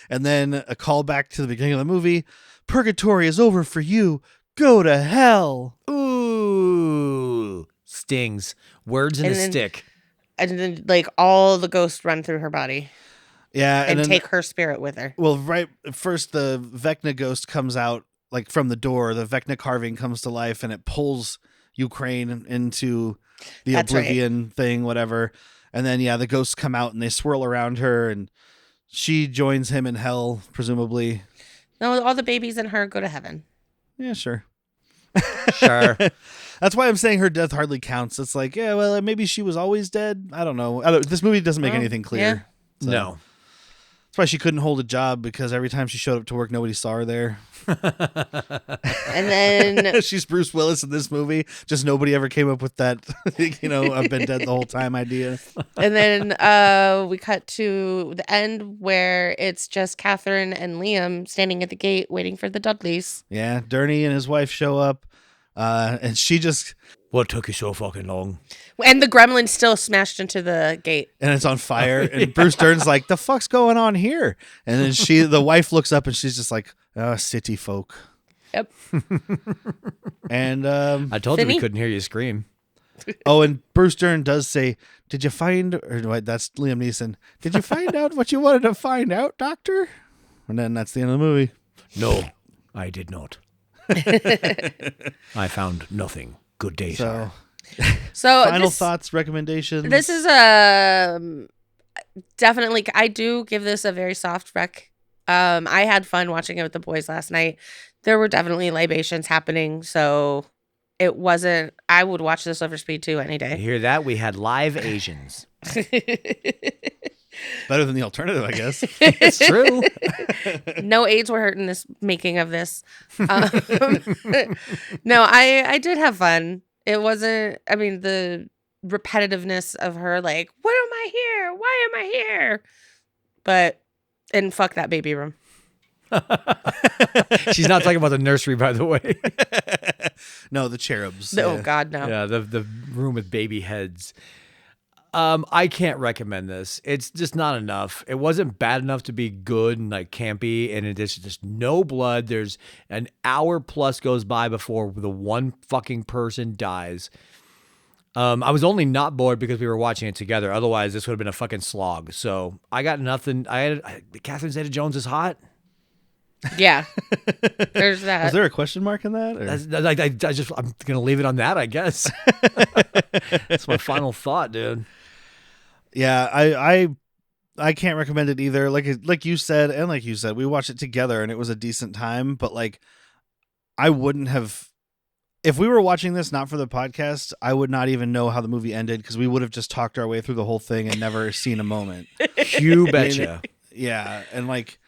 And then a call back to the beginning of the movie. Purgatory is over for you. Go to hell. Ooh. Stings. Words in And a then- stick. And then, like, all the ghosts run through her body Yeah. and then, take her spirit with her. well, right first, the Vecna ghost comes out like from the door. The Vecna carving comes to life and it pulls Ukraine into the That's right. oblivion thing, whatever. And then, the ghosts come out and they swirl around her, and she joins him in hell, presumably. No, all the babies in her go to heaven. Yeah, sure. Sure. That's why I'm saying her death hardly counts. It's like, yeah, well, maybe she was always dead. I don't know. This movie doesn't make Well, anything clear. So No. That's why she couldn't hold a job, because every time she showed up to work, nobody saw her there. And then She's Bruce Willis in this movie. Just nobody ever came up with that, I've been dead the whole time idea. we cut to the end where it's just Catherine and Liam standing at the gate waiting for the Dudleys. Yeah, Gurney and his wife show up, and she just, What took you so fucking long? And the gremlin still smashed into the gate. and it's on fire. And Bruce Dern's like, the fuck's going on here? And then the wife looks up and she's just like, oh, city folk. Yep. And I told you we Finny? couldn't hear you scream. and Bruce Dern does say, did you find, or wait, that's Liam Neeson. Did you find out what you wanted to find out, doctor? And then that's the end of the movie. No, I did not. I found nothing. Good day, So sir. So final this, thoughts, recommendations. this is definitely, I do give this a very soft rec. I had fun watching it with the boys last night. There were definitely libations happening, so it wasn't, I would watch this over Speed 2 any You day. hear that? We had live Asians. Better than the alternative, I guess. It's true. No AIDS were hurt in this making of this. No, I did have fun. It wasn't, I mean, the repetitiveness of her, like, what am I here? Why am I here? And fuck that baby room. She's not talking about the nursery, by the way. No, the cherubs. Oh, yeah. God, no. Yeah, the room with baby heads. I can't recommend this. It's just not enough. It wasn't bad enough to be good and like campy, and it's just no blood. There's an hour plus goes by before the one fucking person dies. I was only not bored because we were watching it together. Otherwise, this would have been a fucking slog. So I got nothing. Catherine Zeta-Jones is hot. Yeah. There's that. Was there a question mark in that? Or? I'm gonna leave it on that, I guess. That's my final thought, dude. Yeah, I can't recommend it either. Like you said, we watched it together and it was a decent time. But like, I wouldn't have. If we were watching this not for the podcast, I would not even know how the movie ended because we would have just talked our way through the whole thing and never seen a moment. You betcha. Yeah, and like,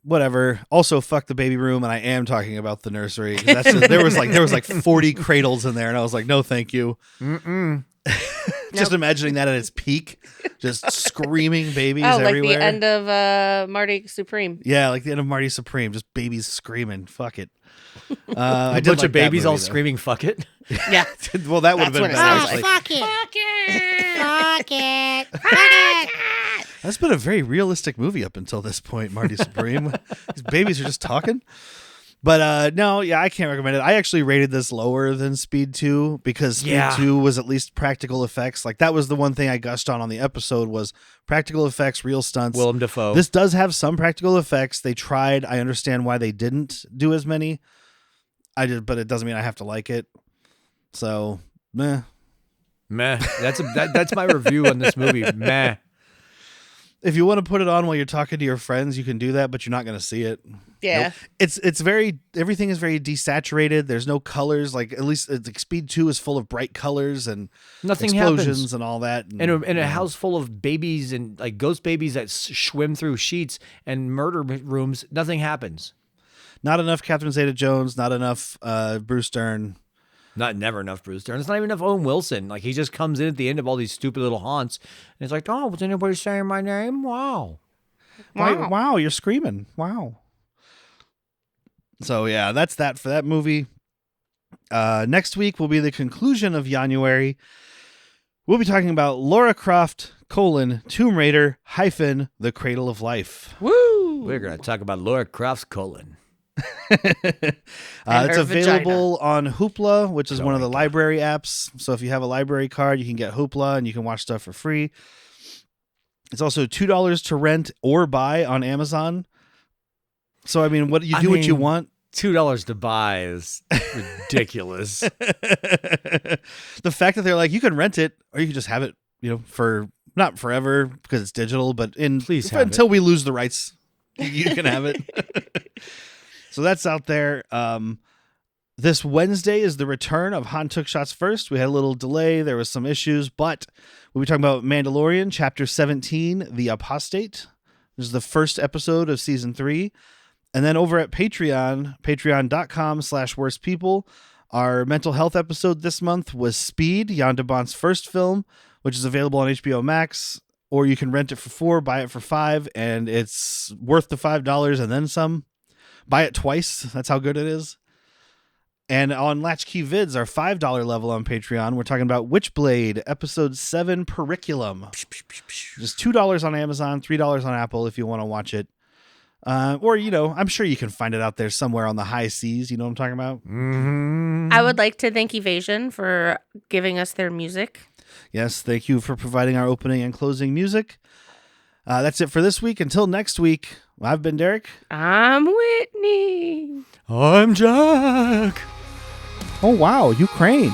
whatever. Also, fuck the baby room, and I am talking about the nursery. There was like 40 cradles in there, and I was like, no, thank you. Just imagining that at its peak, just screaming babies everywhere. Like the end of Marty Supreme. Yeah, like the end of Marty Supreme, just babies screaming. Fuck it. A bunch of babies all screaming, fuck it. Yeah. Well, that would have been better. Fuck it. Fuck it. Fuck it. Fuck it. That's been a very realistic movie up until this point, Marty Supreme. These babies are just talking. But no, yeah, I can't recommend it. I actually rated this lower than Speed 2 because Speed 2 was at least practical effects. Like that was the one thing I gushed on the episode was practical effects, real stunts. Willem Dafoe. This does have some practical effects. They tried. I understand why they didn't do as many. But it doesn't mean I have to like it. So, meh. That's my review on this movie. Meh. If you want to put it on while you're talking to your friends, you can do that, but you're not going to see it. Yeah. Nope. Everything is very desaturated. There's no colors. Like at least like Speed 2 is full of bright colors and nothing explosions happens. And all that. In a house full of babies and like ghost babies that swim through sheets and murder rooms, nothing happens. Not enough Catherine Zeta-Jones, not enough Bruce Dern. Never enough Bruce Dern. It's not even enough Owen Wilson. Like he just comes in at the end of all these stupid little haunts and it's like, oh, was anybody saying my name? Wow. Wow, you're screaming. Wow. So yeah, that's that for that movie. Next week will be the conclusion of JAN-uary. We'll be talking about Lara Croft, Tomb Raider, The Cradle of Life. Woo! We're going to talk about Lara Croft's colon. It's available on Hoopla, which is one of the library apps. So if you have a library card, you can get Hoopla and you can watch stuff for free. It's also $2 to rent or buy on Amazon. So I mean, what you want. $2 to buy is ridiculous. The fact that they're like, you can rent it or you can just have it, for not forever because it's digital, but until we lose the rights, you can have it. So that's out there. This Wednesday is the return of Han Took Shots First. We had a little delay. There was some issues, but we'll be talking about Mandalorian, Chapter 17, The Apostate. This is the first episode of Season 3. And then over at Patreon, patreon.com/worstpeople, our mental health episode this month was Speed, Jan de Bont's first film, which is available on HBO Max, or you can rent it for $4, buy it for $5, and it's worth the $5 and then some. Buy it twice. That's how good it is. And on Latchkey Vids, our $5 level on Patreon, we're talking about Witchblade, Episode 7, Periculum. Just $2 on Amazon, $3 on Apple if you want to watch it. Or, I'm sure you can find it out there somewhere on the high seas. You know what I'm talking about? Mm-hmm. I would like to thank Evasion for giving us their music. Yes, thank you for providing our opening and closing music. That's it for this week. Until next week, I've been Derek. I'm Whitney. I'm Jack. Oh, wow, Ukraine.